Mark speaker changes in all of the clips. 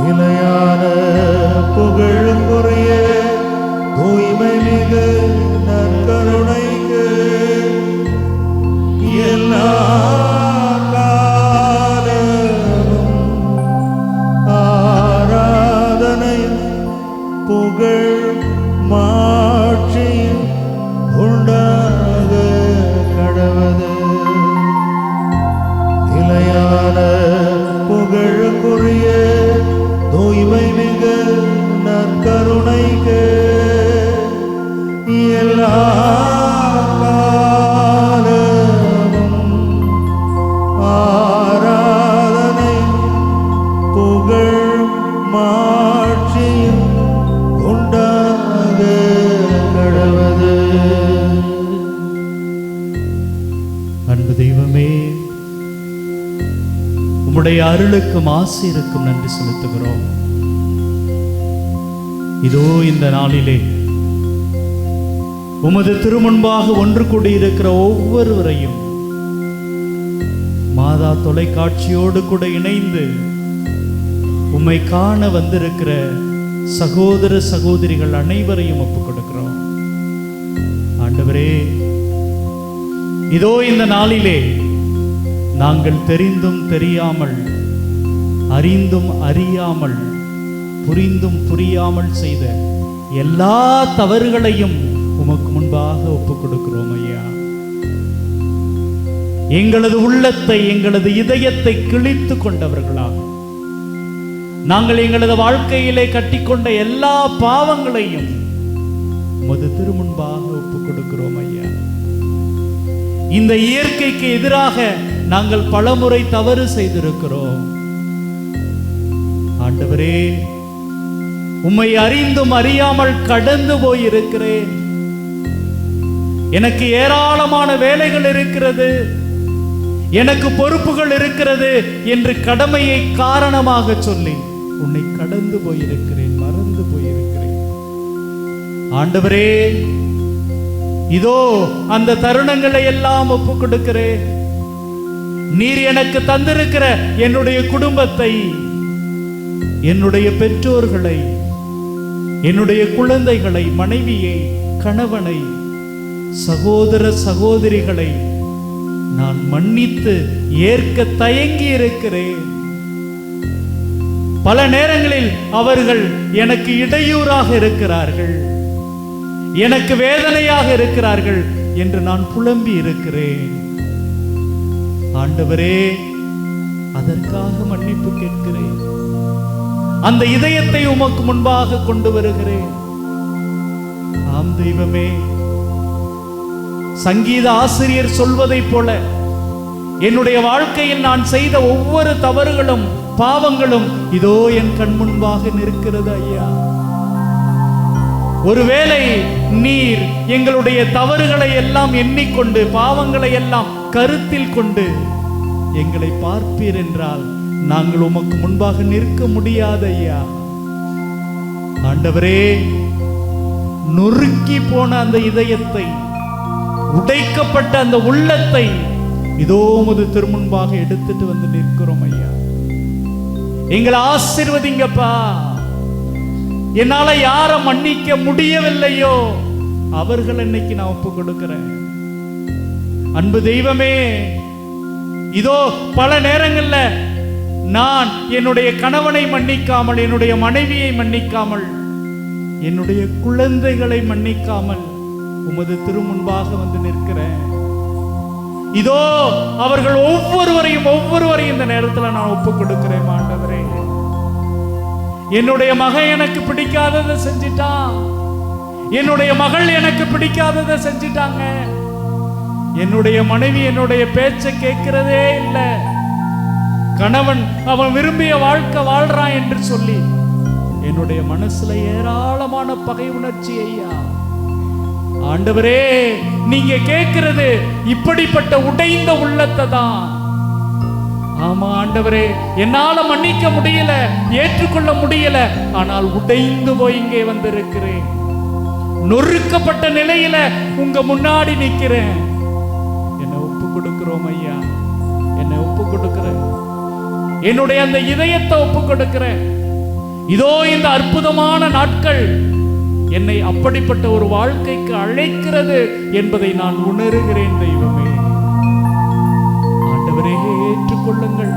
Speaker 1: நிலையான புகழுக்குரிய தூய்மை மிகு நற்கருணைக்கு எல்லா காலமும் ஆராதனை புகழ் மாட்சியும் உண்டாக கடவது. நிலையான புகழுக்குரிய தூய்மை மிகு நற்கருணைக்கு எல்லா காலமும் ஆராதனை புகழ் மாட்சியும் உண்டாக கடவது. அன்பு தெய்வமே, உம்முடைய அருளுக்கும் ஆசீருக்கும் நன்றி செலுத்துகிறோம். இதோ இந்த நாளிலே உமது திருமுன்பாக ஒன்று கூடியிருக்கிற ஒவ்வொருவரையும் மாதா தொலைக்காட்சியோடு கூட இணைந்து உம்மை காண வந்திருக்கிற சகோதர சகோதரிகள் அனைவரையும் ஒப்புக் கொடுக்கிறோம். ஆண்டவரே, இதோ இந்த நாளிலே நாங்கள் தெரிந்தும் தெரியாமல், அறிந்தும் அறியாமல், புரிந்தும் புரியாமல் செய்த எல்லா தவறுகளையும் உமக்கு முன்பாக ஒப்புக் கொடுக்கிறோம் ஐயா. எங்களது உள்ளத்தை, எங்களது இதயத்தை கிழித்து கொண்டவர்களாக நாங்கள் எங்களது வாழ்க்கையிலே கட்டிக்கொண்ட எல்லா பாவங்களையும் உமது திருமுன்பாக ஒப்புக் கொடுக்கிறோம் ஐயா. இந்த இயற்கைக்கு எதிராக நாங்கள் பலமுறை தவறு செய்திருக்கிறோம். ஆண்டவரே, உம்மை அறிந்தும் அறியாமல் கடந்து போயிருக்கிறேன். எனக்கு ஏராளமான வேலைகள் இருக்கிறது, எனக்கு பொறுப்புகள் இருக்கிறது என்று கடமையை காரணமாக சொல்லி உன்னை கடந்து போயிருக்கிறேன், மறந்து போயிருக்கிறேன். ஆண்டவரே, இதோ அந்த தருணங்களை எல்லாம் ஒப்புக் கொடுக்கிறேன். நீர் எனக்கு தந்திருக்கிற என்னுடைய குடும்பத்தை, என்னுடைய பெற்றோர்களை, என்னுடைய குழந்தைகளை, மனைவியை, கணவனை, சகோதர சகோதரிகளை நான் மன்னித்து ஏற்க தயங்கி இருக்கிறேன். பல நேரங்களில் அவர்கள் எனக்கு இடையூறாக இருக்கிறார்கள், எனக்கு வேதனையாக இருக்கிறார்கள் என்று நான் புலம்பி இருக்கிறேன். ஆண்டவரே, அதற்காக மன்னிப்பு கேட்கிறேன். அந்த இதயத்தை உமக்கு முன்பாக கொண்டு வருகிறேன். ஆம் தெய்வமே, சங்கீத ஆசிரியர் சொல்வதை போல என்னுடைய வாழ்க்கையில் நான் செய்த ஒவ்வொரு தவறுகளும், பாவங்களும் இதோ என் கண் முன்பாக நிற்கிறது ஐயா. ஒருவேளை நீர் எங்களுடைய தவறுகளை எல்லாம் எண்ணிக்கொண்டு, பாவங்களை எல்லாம் கருத்தில் கொண்டு எங்களை பார்ப்பீர் என்றால் நாங்கள் உமக்கு முன்பாக நிற்க முடியாது ஐயா. ஆண்டவரே, நொறுக்கி போன அந்த இதயத்தை, உடைக்கப்பட்ட அந்த உள்ளத்தை இதோ உமது திருமுன்பாக எடுத்துட்டு வந்து நிற்கிறோம் ஐயா. எங்களை ஆசீர்வதிங்கப்பா. என்னால யார மன்னிக்க முடியவில்லையோ அவர்கள் இன்னைக்கு நான் ஒப்பு கொடுக்கிறேன். அன்பு தெய்வமே, இதோ பல நேரங்கள்ல நான் என்னுடைய கணவனை மன்னிக்காமல், என்னுடைய மனைவியை மன்னிக்காமல், என்னுடைய குழந்தைகளை மன்னிக்காமல் உமது திருமுன்பாக வந்து நிற்கிறேன். இதோ அவர்கள் ஒவ்வொருவரையும் இந்த நேரத்தில் நான் ஒப்பு கொடுக்கிறேன். ஆண்டவரே, என்னுடைய மகன் எனக்கு பிடிக்காததை செஞ்சிட்டான், என்னுடைய மகள் எனக்கு பிடிக்காததை செஞ்சிட்டாங்க, என்னுடைய மனைவி என்னுடைய பேச்சை கேட்கிறதே இல்லை, கணவன் அவன் விரும்பிய வாழ்க்கை வாழ்றான் என்று சொல்லி என்னுடைய மனசுல ஏராளமான பகை உணர்ச்சி ஐயா. ஆண்டவரே, நீங்க கேட்கிறது இப்படிப்பட்ட உடைந்த உள்ளத்தை தான். ஆமா ஆண்டவரே, என்னால மன்னிக்க முடியல, ஏற்றுக்கொள்ள முடியல, ஆனால் உடைந்து போய் இங்கே வந்திருக்கிறேன். நொறுக்கப்பட்ட நிலையில உங்க முன்னாடி நிக்கிறேன். என்னை ஒப்பு கொடுக்கிறோம் ஐயா, என்னை ஒப்பு கொடுக்கிறேன். என்னுடைய அந்த இதயத்தை ஒப்பு கொடுக்கிறேன். இதோ இந்த அற்புதமான நாட்கள் என்னை அப்படிப்பட்ட ஒரு வாழ்க்கைக்கு அழைக்கிறது என்பதை நான் உணர்கிறேன். தெய்வமே, ஆண்டவரே, ஏற்றுக்கொள்ளுங்கள்.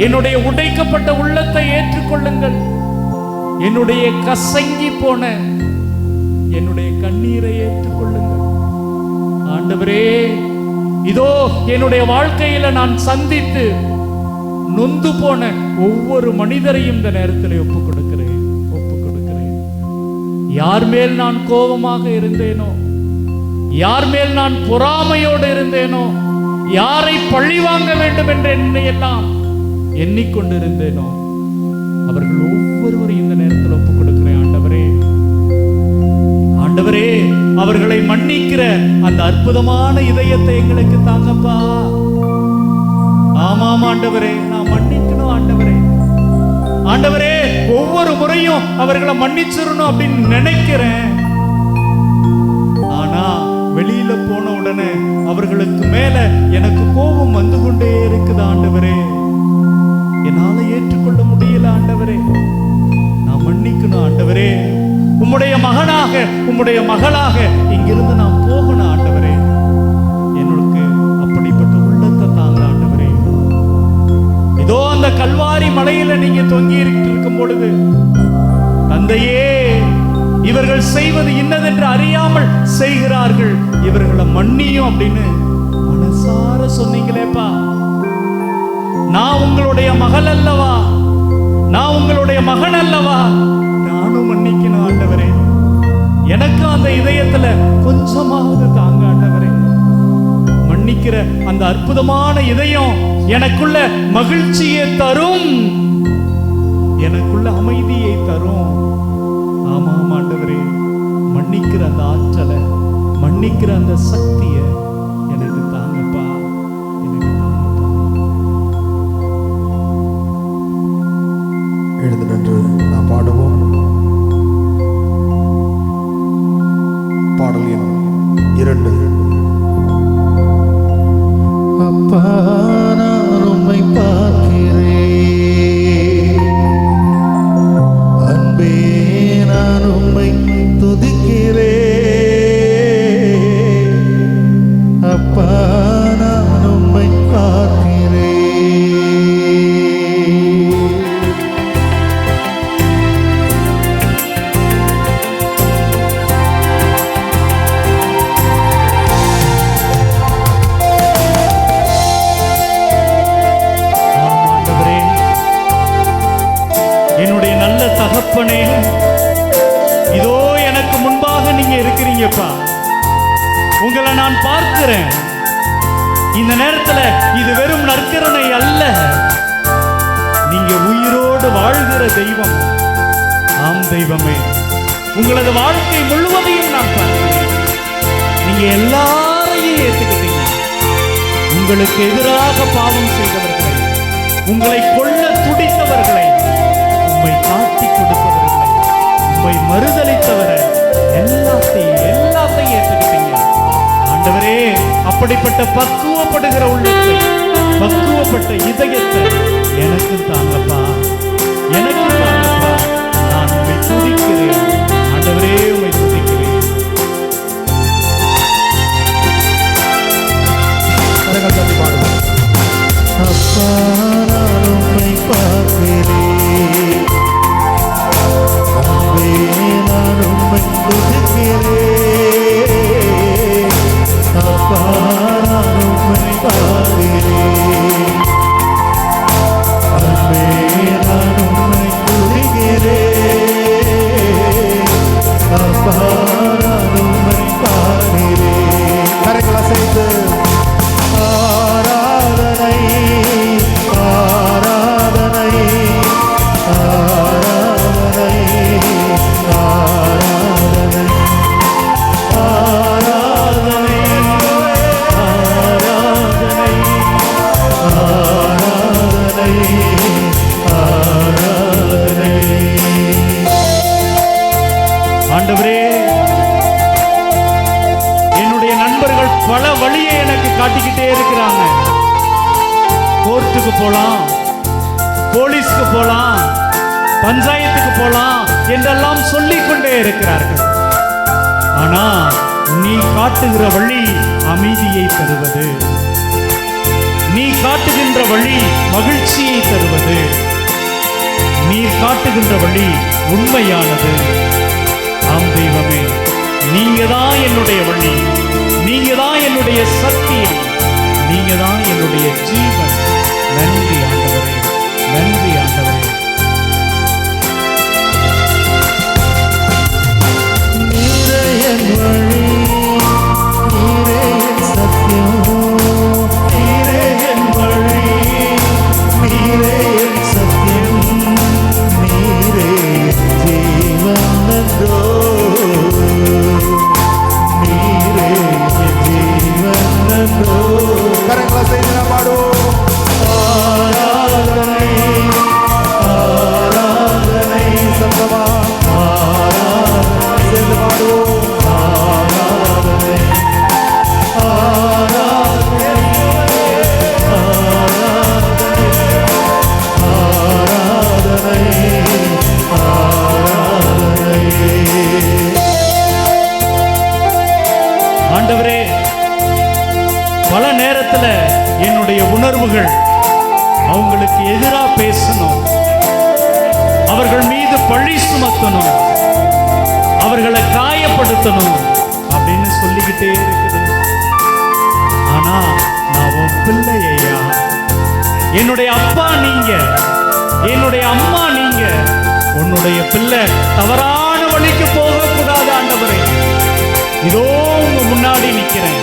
Speaker 1: என்னுடைய உடைக்கப்பட்ட உள்ளத்தை ஏற்றுக்கொள்ளுங்கள். என்னுடைய கசங்கி போன என்னுடைய கண்ணீரை ஏற்றுக்கொள்ளுங்கள். ஆண்டவரே, இதோ என்னுடைய வாழ்க்கையில நான் சந்தித்து நொந்து போன ஒவ்வொரு மனிதரையும் இந்த நேரத்தில் ஒப்புக் கொடுக்கிறேன். யார் மேல் நான் கோபமாக இருந்தேனோ, யார் மேல் நான் பொறாமையோடு இருந்தேனோ, யாரை பழி வாங்க வேண்டும் என்று என்னையெல்லாம் எண்ணிக்கொண்டிருந்தேனோ, அவர்கள் ஒவ்வொருவரையும் இந்த நேரத்தில் ஒப்புக் கொடுக்கிறேன். ஆண்டவரே, ஆண்டவரே, அவர்களை மன்னிக்கிற அந்த அற்புதமான இதயத்தை எங்களுக்கு தாங்கப்பா. ஆமாம் ஆண்டவரே, நான் மன்னிக்கணும். ஆண்டவரே, ஆண்டவரே, ஒவ்வொரு முறையும் அவர்களை மன்னிச்சிடணும் அப்படின்னு நினைக்கிறேன். ஆனா வெளியில போன உடனே அவர்களுக்கு மேல எனக்கு கோபம் வந்து கொண்டே இருக்குது. ஆண்டவரே, என்னால ஏற்றுக்கொள்ள முடியல. ஆண்டவரே, நான் மன்னிக்கணும். ஆண்டவரே, உம்முடைய மகனாக, உம்முடைய மகளாக இங்கிருந்து நான் போகணும். ஆண்டவரே, எனக்கு அப்படிப்பட்ட உள்ளத்தை தாங்க. ஆண்டவரே, இதோ அந்த கல்வாரி மலையில நீங்க தொங்கி இருக்கும் பொழுது, தந்தையே, இவர்கள் செய்வது இன்னதென்று அறியாமல் செய்கிறார்கள், இவர்களை மன்னியும் அப்படின்னு மனசார சொன்னீங்களேப்பா. நான் உங்களுடைய மகள் அல்லவா, நான் உங்களுடைய மகன் அல்லவா, நானும் மன்னிக்கணும். ஆண்டவரே, எனக்கு அந்த இதயத்துல கொஞ்சமாவது தாங்க. ஆண்டவரே, மன்னிக்கிற அந்த அற்புதமான இதயம் எனக்குள்ள மகிழ்ச்சியை தரும், எனக்குள்ள அமைதியை தரும். ஆமாம் ஆண்டவரே, மன்னிக்கிற அந்த ஆற்றலை, மன்னிக்கிற அந்த சக்தியை எனக்கு தாங்கப்பா, எனக்கு தாங்கப்பா.
Speaker 2: எழுந்து நின்று நாம் பாடுவோம். பாடல் எண் 2.
Speaker 3: அப்பா, நான் உம்மை பார்க்கிறேன், அன்பே, நான் உம்மை துதிக்கிறேன். அப்பா, நான் உம்மை பார்க்கிறேன்.
Speaker 1: என்னுடைய நல்ல தகப்பனே, இதோ எனக்கு முன்பாக நீங்க இருக்கிறீங்கப்பா. உங்களை நான் பார்க்கிறேன். இந்த நேரத்துல இது வெறும் நற்கருணை அல்ல, நீங்க உயிரோடு வாழ்கிற தெய்வம். ஆம் தெய்வமே, உங்களது வாழ்க்கை முழுவதையும் நான் பார்க்கிறேன். நீங்க எல்லாரையும் ஏற்றுக்கிட்டீங்க. உங்களுக்கு எதிராக பாவம் செய்தவர்களை, உங்களை கொல்ல துடித்தவர்களை, உம்மை காட்டி கொடுத்தவர்களை, உம்மை மறுதலித்தவரை எல்லாத்தையும் ஏற்றுக்கிட்டீங்க. ஆண்டவரே, அப்படிப்பட்ட பக்குவப்படுகிற உள்ளத்தை, பக்குவப்பட்ட இதயத்தை எனக்கு தாங்கப்பா, எனக்கு தாங்கப்பா. நான் உம்மை துதிக்கிறேன். ஆண்டவரே, உம்மை துதிக்கிறேன்.
Speaker 2: பாடுவோம்.
Speaker 3: அப்பா, நான் உம்மை பார்க்கிறேன், அன்பே, நான் உம்மை துதிக்கிறேன். அப்பா, நான் உம்மை பார்க்கிறேன், அன்பே, நான் உம்மை துதிக்கிறேன். அப்பா, நான் உம்மை பார்க்கிறேன்.
Speaker 2: கரங்களை அசைத்து
Speaker 3: ஆராதனை, ஆராதனை, ஆராதனை, ஆராதனை, ஆராதனை, ஆராதனை, ஆராதனை, ஆராதனை.
Speaker 1: ஆண்டவரே, என்னுடைய நண்பர்கள் பல வழியை எனக்கு காட்டிக்கிட்டே இருக்கிறாங்க. கோர்ட்டுக்கு போலாம், போலீஸ்க்கு போலாம், பஞ்சாயத்துக்கு போலாம் என்றெல்லாம் சொல்லிக் கொண்டே இருக்கிறார்கள். ஆனா நீ காட்டுகிற வழி அமைதியை தருவது, நீ காட்டுகின்ற வழி மகிழ்ச்சியை தருவது, நீ காட்டுகின்ற வழி உண்மையானது. ஆம் தெய்வமே, நீங்க தான் என்னுடைய வழி, நீங்க தான் என்னுடைய சத்தியம், நீங்க தான் என்னுடைய ஜீவன். நன்றி ஆண்டவரே, நன்றி ஆண்டவரே.
Speaker 3: நீரே என் வழி, நீரே என் சத்தியம், நீரே என் வழி, நீரே என் சத்தியம், நீரே என் ஜீவன் நன்றோ, நீரே என் ஜீவன் நன்றோ.
Speaker 2: கரங்களை செய்து நாம் பாடுவோம்.
Speaker 3: ஆராதனை, ஆராதனை,
Speaker 2: சத்தமா சேர்ந்து பாடுவோம்.
Speaker 3: ஆராதனை, ஆராதனை, ஆராதனை, ஆராதனை.
Speaker 1: ஆண்டவரே, பல நேரத்துல என்னுடைய உணர்வுகள் அவங்களுக்கு எதிரா பேசணும், அவர்கள் மீது பழி சுமத்தணும், அவர்களை காயப்படுத்தணும் அப்படின்னு சொல்லிக்கிட்டே இருக்குது. ஆனா நான் உன் பிள்ளை ஐயா, என்னுடைய அப்பா நீங்க, என்னுடைய அம்மா நீங்க, உன்னுடைய பிள்ளை தவறான வழிக்கு போகக்கூடாது ஆண்டவரே. இதோ உங்க முன்னாடி நிக்கிறேன்,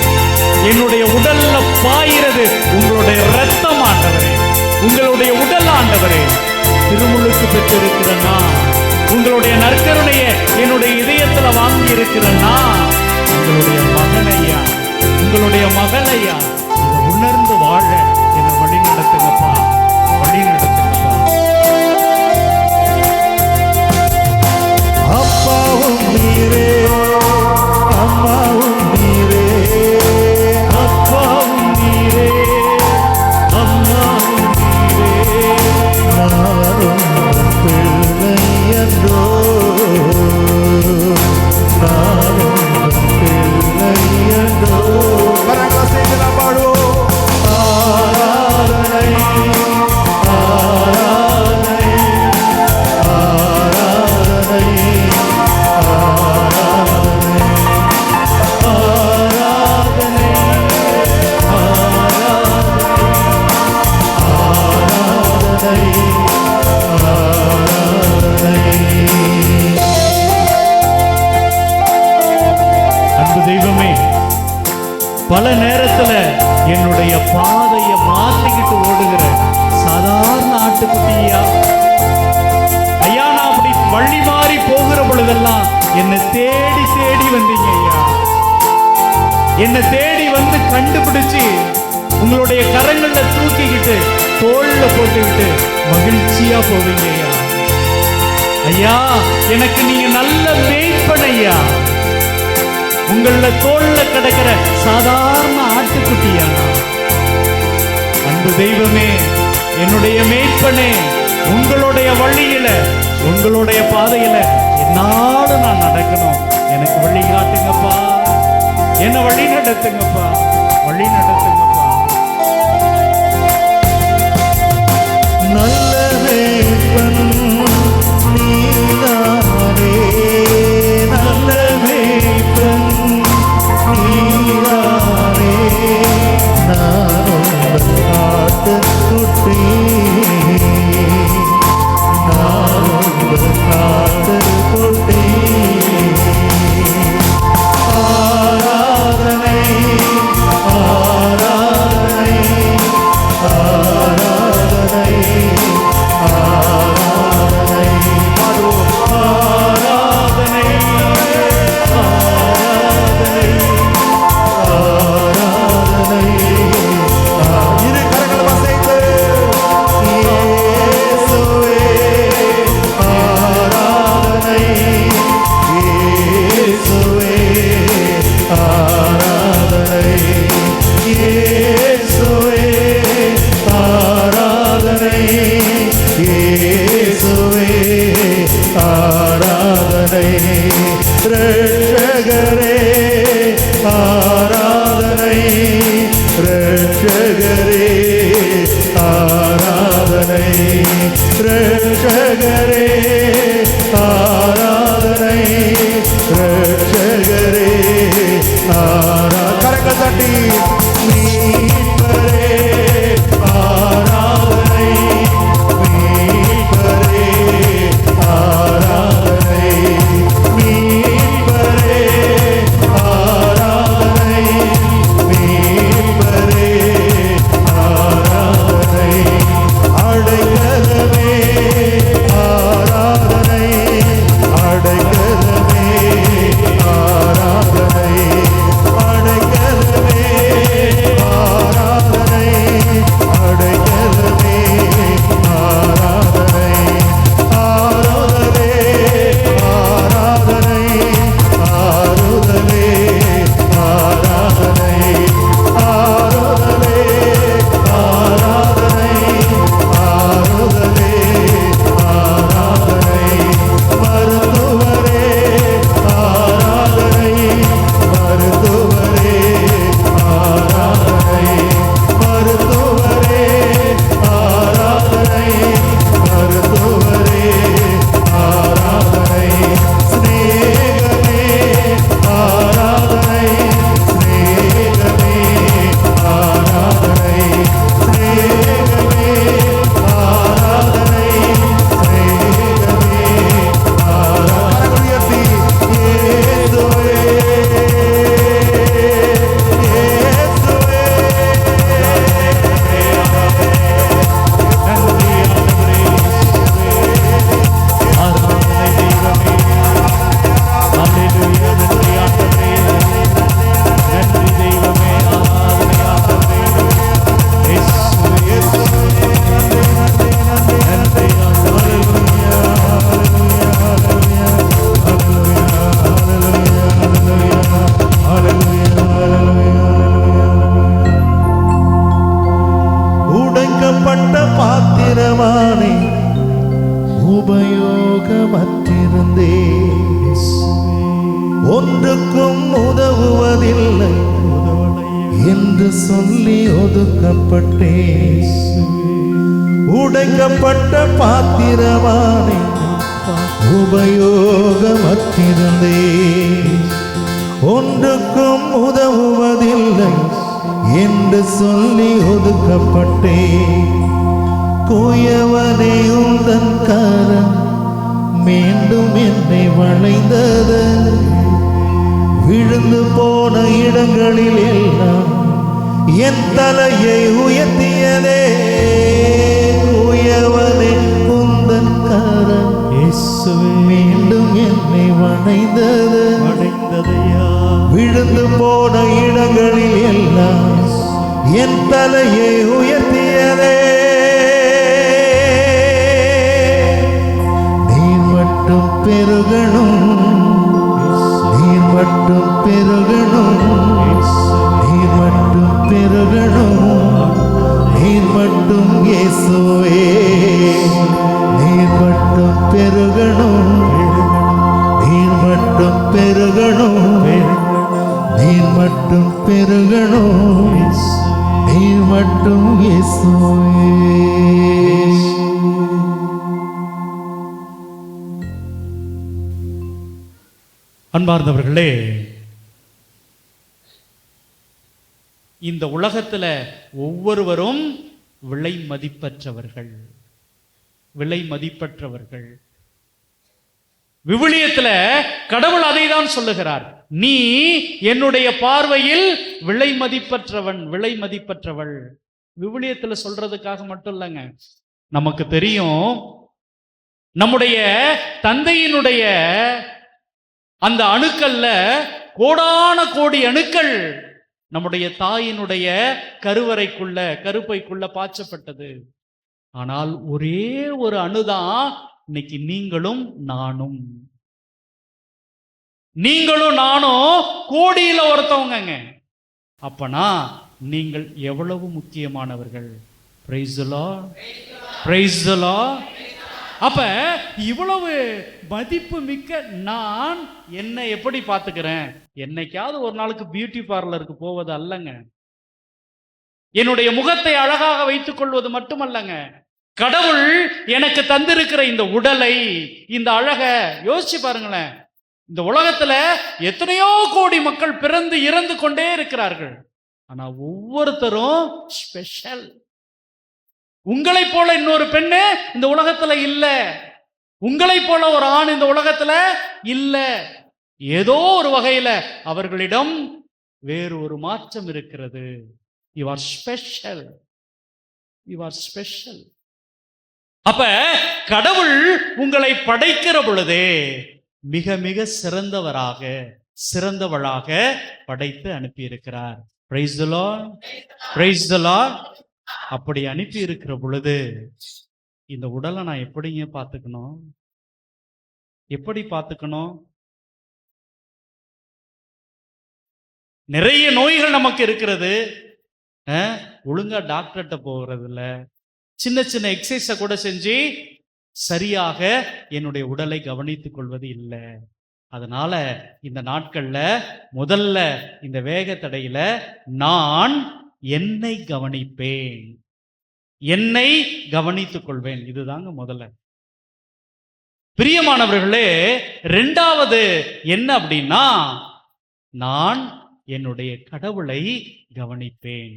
Speaker 1: என்னுடைய உடல்ல பாயிறது உங்களுடைய ரத்தம் ஆண்டவரே, உங்களுடைய உடல் ஆண்டவரே. திருமுழுக்கு பெற்றிருக்கிறேன்னா, உங்களுடைய நற்கருணையை என்னுடைய இதயத்துல வாங்கி இருக்கிறேன்னா, உங்களுடைய மகனையா, உங்களுடைய மகளையா, இதை உணர்ந்து வாழ என்னை வழி நடத்துங்கப்பா, வழி நடத்துங்கப்பா.
Speaker 3: அப்பாவும் நீரே, அம்மாவும் நீரே, அப்பாவும் நீரே, அம்மாவும் நீரே, நானும் பிள்ளை என்றோ, நானும் பிள்ளை என்றோ.
Speaker 2: கரங்களை செய்து நாம் பாடுவோம்.
Speaker 3: ஆராதனை, ஆராதனை, ஆராதனை, ஆராதனை, ஆராதனை, ஆராதனை.
Speaker 1: அன்பு தெய்வமே, பல நேரத்துல என்னுடைய பாதையை மாத்திக்கிட்டு ஓடுகிற சாதாரண ஆட்டுக்குட்டியா ஐயா, நான் அப்படி வழி மாறி போகிற பொழுதெல்லாம் என்னை தேடி தேடி வந்தீங்க ஐயா, என்னை தேடி வந்து கண்டுபிடிச்சு உங்களுடைய கரங்கள்ல தூக்கிக்கிட்டு தோள்ல போட்டுக்கிட்டு மகிழ்ச்சியா போவீங்க ஐயா. ஐயா, எனக்கு நீங்க நல்ல மேய்ப்பன் ஐயா, உங்கள தோல்ல கிடக்கிற சாதாரண ஆட்டுக்குட்டியா. அன்பு தெய்வமே, என்னுடைய மேய்ப்பனே, உங்களுடைய வழியில, உங்களுடைய பாதையில என்னாலும் நான் நடக்கணும். எனக்கு வழி காட்டுங்கப்பா, என்ன வழி நடத்துங்கப்பா, வழி நடத்துங்கப்பா.
Speaker 3: நல்ல மேய்ப்பன் நீதானே, நல்ல மேய்ப்பன் நீதானே, நானும் ஆட்டுக்குட்டி, நானும் ஆட்டுக்குட்டி. ஆராதனை, ஆராதனை, ஆராதனை, ஆராதனை ரட்சகரே ஆராதனை ரட்சகரே ஆராதனை ரட்சகரே ஆராதனை ரட்சகரே ஆராதனை
Speaker 2: கரங்கள் தட்டி
Speaker 3: மீட்பரே ஆராதனை மீட்பரே ஆராதனை மீட்பரே ஆராதனை மீட்பரே ஆராதனை அடைக்கலமே ஆராதனை அடைக்கலமே ஆராதனை அடைக்கலமே ஆராதனை அடைக்கலமே ஆராதனை ஆராதனை ஆராதனை ஆராதனை ஆராதனை ஆராதனை ஆராதனை ஆராதனை ஆராதனை மருத்துவரே ஆராதனை மருத்துவரே ஆராதனை மருத்துவரே ஆராதனை மருத்துவரே ஆராதனை ஸ்நேகமே ஆராதனை ஸ்நேகமே ஆராதனை ஸ்நேகமே ஆராதனை ஸ்நேகமே ஆராதனை
Speaker 2: கரங்கள் உயர்த்தி
Speaker 3: இயேசுவே இயேசுவே
Speaker 1: நன்றி ஆண்டவரே இயேசுவே. ஆராதனை தெய்வமே. அல்லேலூயா. நன்றி ஆண்டவரே. நன்றி தெய்வமே. ஆராதனை ஆண்டவரே. இயேசுவே, இயேசுவே. நன்றி ஆண்டவரே.
Speaker 3: உடைக்கப்பட்ட பாத்திரமானே உபயோகமற்றிருந்தே ஒன்றுக்கும் உதவுவதில்லை என்று சொல்லி ஒதுக்கப்பட்டேன். உடைக்கப்பட்ட பாத்திரமானே உபயோகமற்றிருந்தே ஒன்றுக்கும் உதவுவதில்லை என்று சொல்லி ஒதுக்கப்பட்டேன். குயவனே உந்தன் கரம் மீண்டும் என்னை வளைந்தது, விழுந்து போன இடங்களில் எல்லாம் என் தலையை உயர்த்தியதே. குயவனே உந்தன் கரம்
Speaker 1: இயேசுவே
Speaker 3: மீண்டும் என்னை வளைந்தது,
Speaker 1: அடைந்ததையா
Speaker 3: விழுந்து போன இடங்களில் எல்லாம் என் தலையை உயர்த்தியதே. நீர் மட்டும் பெருகணும், நீர் மட்டும் பெருகணும், நீர் மட்டும் பெருகணும், நீர் மட்டும் இயேசுவே, நீர் மட்டும் பெருகணும், நீர் மட்டும் பெருகணும், நீர் மட்டும் பெருகணும், நீர் மட்டும் இயேசுவே.
Speaker 1: அன்பார்ந்தவர்களே, இந்த உலகத்துல ஒவ்வொருவரும் விலை மதிப்பற்றவர்கள், விலை மதிப்பற்றவர்கள். விவிலியத்துல கடவுள் அதை தான் சொல்லுகிறார், நீ என்னுடைய பார்வையில் விலை மதிப்பற்றவன், விலை மதிப்பற்றவள். விவிலியத்துல சொல்றதுக்காக மட்டும் இல்லைங்க, நமக்கு தெரியும் நம்முடைய தந்தையினுடைய அந்த அணுக்கள்ல கோடான கோடி அணுக்கள் நம்முடைய தாயினுடைய கருவறைக்குள்ள, கருப்பைக்குள்ள பாய்ச்சப்பட்டது. ஆனால் ஒரே ஒரு அணுதான் இன்னைக்கு நீங்களும் நானும். நீங்களும் நானும் கோடியில ஒருத்தவங்க. அப்பனா நீங்கள் எவ்வளவு முக்கியமானவர்கள். Praise the Lord, praise the Lord. அப்ப இவ்வளவு மதிப்பு மிக்க நான் என்னை எப்படி பார்த்துக்கிறேன்? என்னைக்காவது ஒரு நாளுக்கு பியூட்டி பார்லருக்கு போவது அல்லங்க. என்னுடைய முகத்தை அழகாக வைத்துக் கொள்வது மட்டுமல்லங்க. கடவுள் எனக்கு தந்திருக்கிற இந்த உடலை, இந்த அழக யோசிச்சு பாருங்களேன். இந்த உலகத்துல எத்தனையோ கோடி மக்கள் பிறந்து இறந்து கொண்டே இருக்கிறார்கள். ஆனா ஒவ்வொருத்தரும் ஸ்பெஷல். உங்களை போல இன்னொரு பெண்ணு இந்த உலகத்துல இல்ல. உங்களை போல ஒரு ஆண் இந்த உலகத்துல இல்ல. ஏதோ ஒரு வகையில அவர்களிடம் வேறு ஒரு மாற்றம் இருக்கிறது. You are special. You are special. அப்ப கடவுள் உங்களை படைக்கிற பொழுதே மிக மிக சிறந்தவராக, சிறந்தவளாக படைத்து அனுப்பி இருக்கிறார். Praise the Lord. Praise the Lord. அப்படி அனுப்பி இருக்கிற பொழுது இந்த உடலை நான் எப்படிங்க பார்த்துக்கணும்? எப்படி பார்த்துக்கணும்? நிறைய நோய்கள் நமக்கு இருக்கிறது. ஒழுங்கா டாக்டர்கிட்ட போகிறது இல்ல. சின்ன சின்ன எக்ஸசைஸை கூட செஞ்சு சரியாக என்னுடைய உடலை கவனித்துக் கொள்வது இல்லை. அதனால இந்த நாட்கள்ல முதல்ல இந்த வேக தடையில நான் என்னை கவனிப்பேன், என்னை கவனித்துக் கொள்வேன். இதுதாங்க முதல்ல. பிரியமானவர்களே, இரண்டாவது என்ன அப்படின்னா, நான் என்னுடைய கடவுளை கவனிப்பேன்.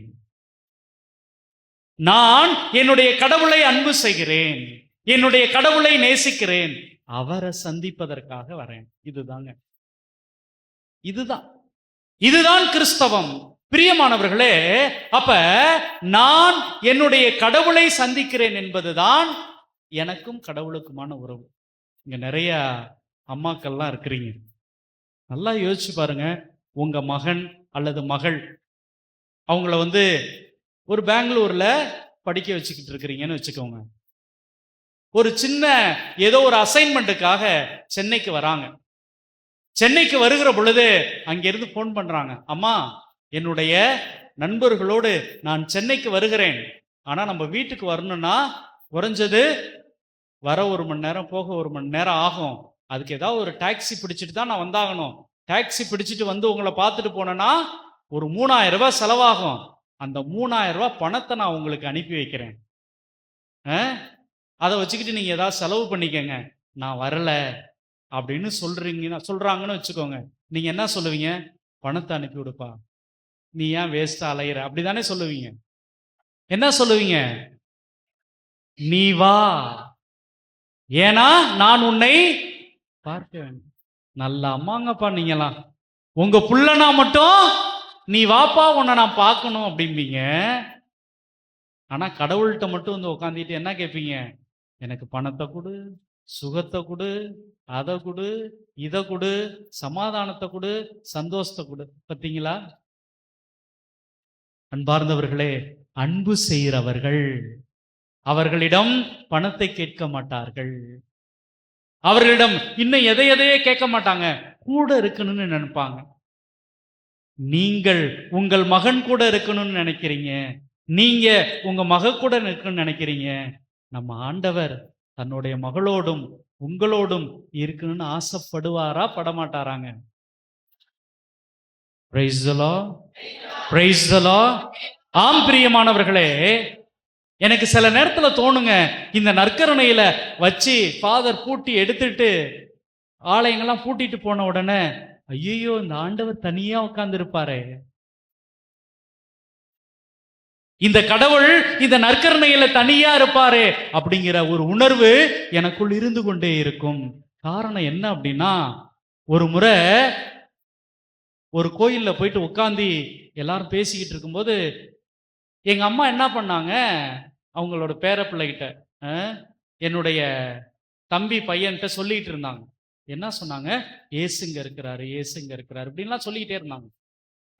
Speaker 1: நான் என்னுடைய கடவுளை அன்பு செய்கிறேன், என்னுடைய கடவுளை நேசிக்கிறேன், அவரை சந்திப்பதற்காக வரேன். இதுதாங்க, இதுதான் கிறிஸ்தவம். பிரியமானவர்களே, அப்ப நான் என்னுடைய கடவுளை சந்திக்கிறேன் என்பதுதான் எனக்கும் கடவுளுக்குமான உறவு. இங்க நிறைய அம்மாக்கள்லாம் இருக்கிறீங்க. நல்லா யோசிச்சு பாருங்க. உங்க மகன் அல்லது மகள் அவங்கள ஒரு பெங்களூர்ல படிக்க வச்சுக்கிட்டு இருக்கிறீங்கன்னு வச்சுக்கோங்க. ஒரு சின்ன ஏதோ ஒரு அசைன்மெண்ட்டுக்காக சென்னைக்கு வராங்க. சென்னைக்கு வருகிற பொழுது அங்கிருந்து போன் பண்றாங்க, அம்மா என்னுடைய நண்பர்களோடு நான் சென்னைக்கு வருகிறேன், ஆனா நம்ம வீட்டுக்கு வரணும்னா குறைஞ்சது வர 1 மணி நேரம், போக 1 மணி நேரம் ஆகும். அதுக்கு ஏதாவது ஒரு டாக்ஸி பிடிச்சிட்டு தான் நான் வந்தாகணும். டாக்ஸி பிடிச்சிட்டு உங்களை பார்த்துட்டு போனேன்னா ஒரு 3000 ரூபாய் செலவாகும். அந்த 3000 ரூபாய் பணத்தை நான் உங்களுக்கு அனுப்பி வைக்கிறேன். அதை வச்சுக்கிட்டு நீங்க ஏதாவது செலவு பண்ணிக்கங்க, நான் வரல அப்படின்னு சொல்றாங்கன்னு வச்சுக்கோங்க. நீங்க என்ன சொல்லுவீங்க? பணத்தை அனுப்பி விடுப்பா, நீ ஏன் வேஸ்டா அலையிற, அப்படிதானே சொல்லுவீங்க. என்ன சொல்லுவீங்க? நீ வா, ஏன்னா நான் உன்னை பார்க்க வேண்டும். நல்ல அம்மாங்கப்பா நீங்களாம். உங்க புள்ளனா மட்டும் நீ வாப்பா, உன்னை நான் பார்க்கணும் அப்படிம்பீங்க. ஆனா கடவுள்கிட்ட மட்டும் உட்காந்துட்டு என்ன கேட்பீங்க? எனக்கு பணத்தை கொடு, சுகத்தை கொடு, அதை கொடு, இதை கொடு, சமாதானத்தை கொடு, சந்தோஷத்தை கொடு. பார்த்தீங்களா? அன்பார்ந்தவர்களே, அன்பு செய்கிறவர்கள் அவர்களிடம் பணத்தை கேட்க மாட்டார்கள். அவர்களிடம் இன்னும் எதையே கேட்க மாட்டாங்க, கூட இருக்கணும்னு நினைப்பாங்க. நீங்கள் உங்கள் மகன் கூட இருக்கணும்னு நினைக்கிறீங்க, நீங்க உங்க மக கூட இருக்கணும்னு நினைக்கிறீங்க. நம்ம ஆண்டவர் தன்னுடைய மகளோடும் உங்களோடும் இருக்கணும்னு ஆசைப்படுவாரா, படமாட்டாராங்க? Praise the Lord. Praise the Lord. ஆம் பிரியமானவர்களே, எனக்கு சில நேரத்துல தோணுங்க, இந்த நற்கருணையில வச்சு ஃபாதர் பூட்டி எடுத்துட்டு ஆலயங்கள்லாம் பூட்டிட்டு போன உடனே, ஐயோ இந்த ஆண்டவர் தனியா உட்கார்ந்து இருப்பாரே, இந்த கடவுள் இந்த நற்கருணையில தனியா இருப்பாரே அப்படிங்கிற ஒரு உணர்வு எனக்குள் இருந்து கொண்டே இருக்கும். காரணம் என்ன அப்படின்னா, ஒரு முறை ஒரு கோயில்ல போயிட்டு உட்காந்து எல்லாரும் பேசிக்கிட்டு இருக்கும்போது எங்க அம்மா என்ன பண்ணாங்க, அவங்களோட பேர பிள்ளைகிட்ட, என்னுடைய தம்பி பையன்கிட்ட சொல்லிட்டு இருந்தாங்க. என்ன சொன்னாங்க? ஏசுங்க இருக்கிறாரு, ஏசுங்க இருக்கிறாரு அப்படின்லாம் சொல்லிக்கிட்டே இருந்தாங்க.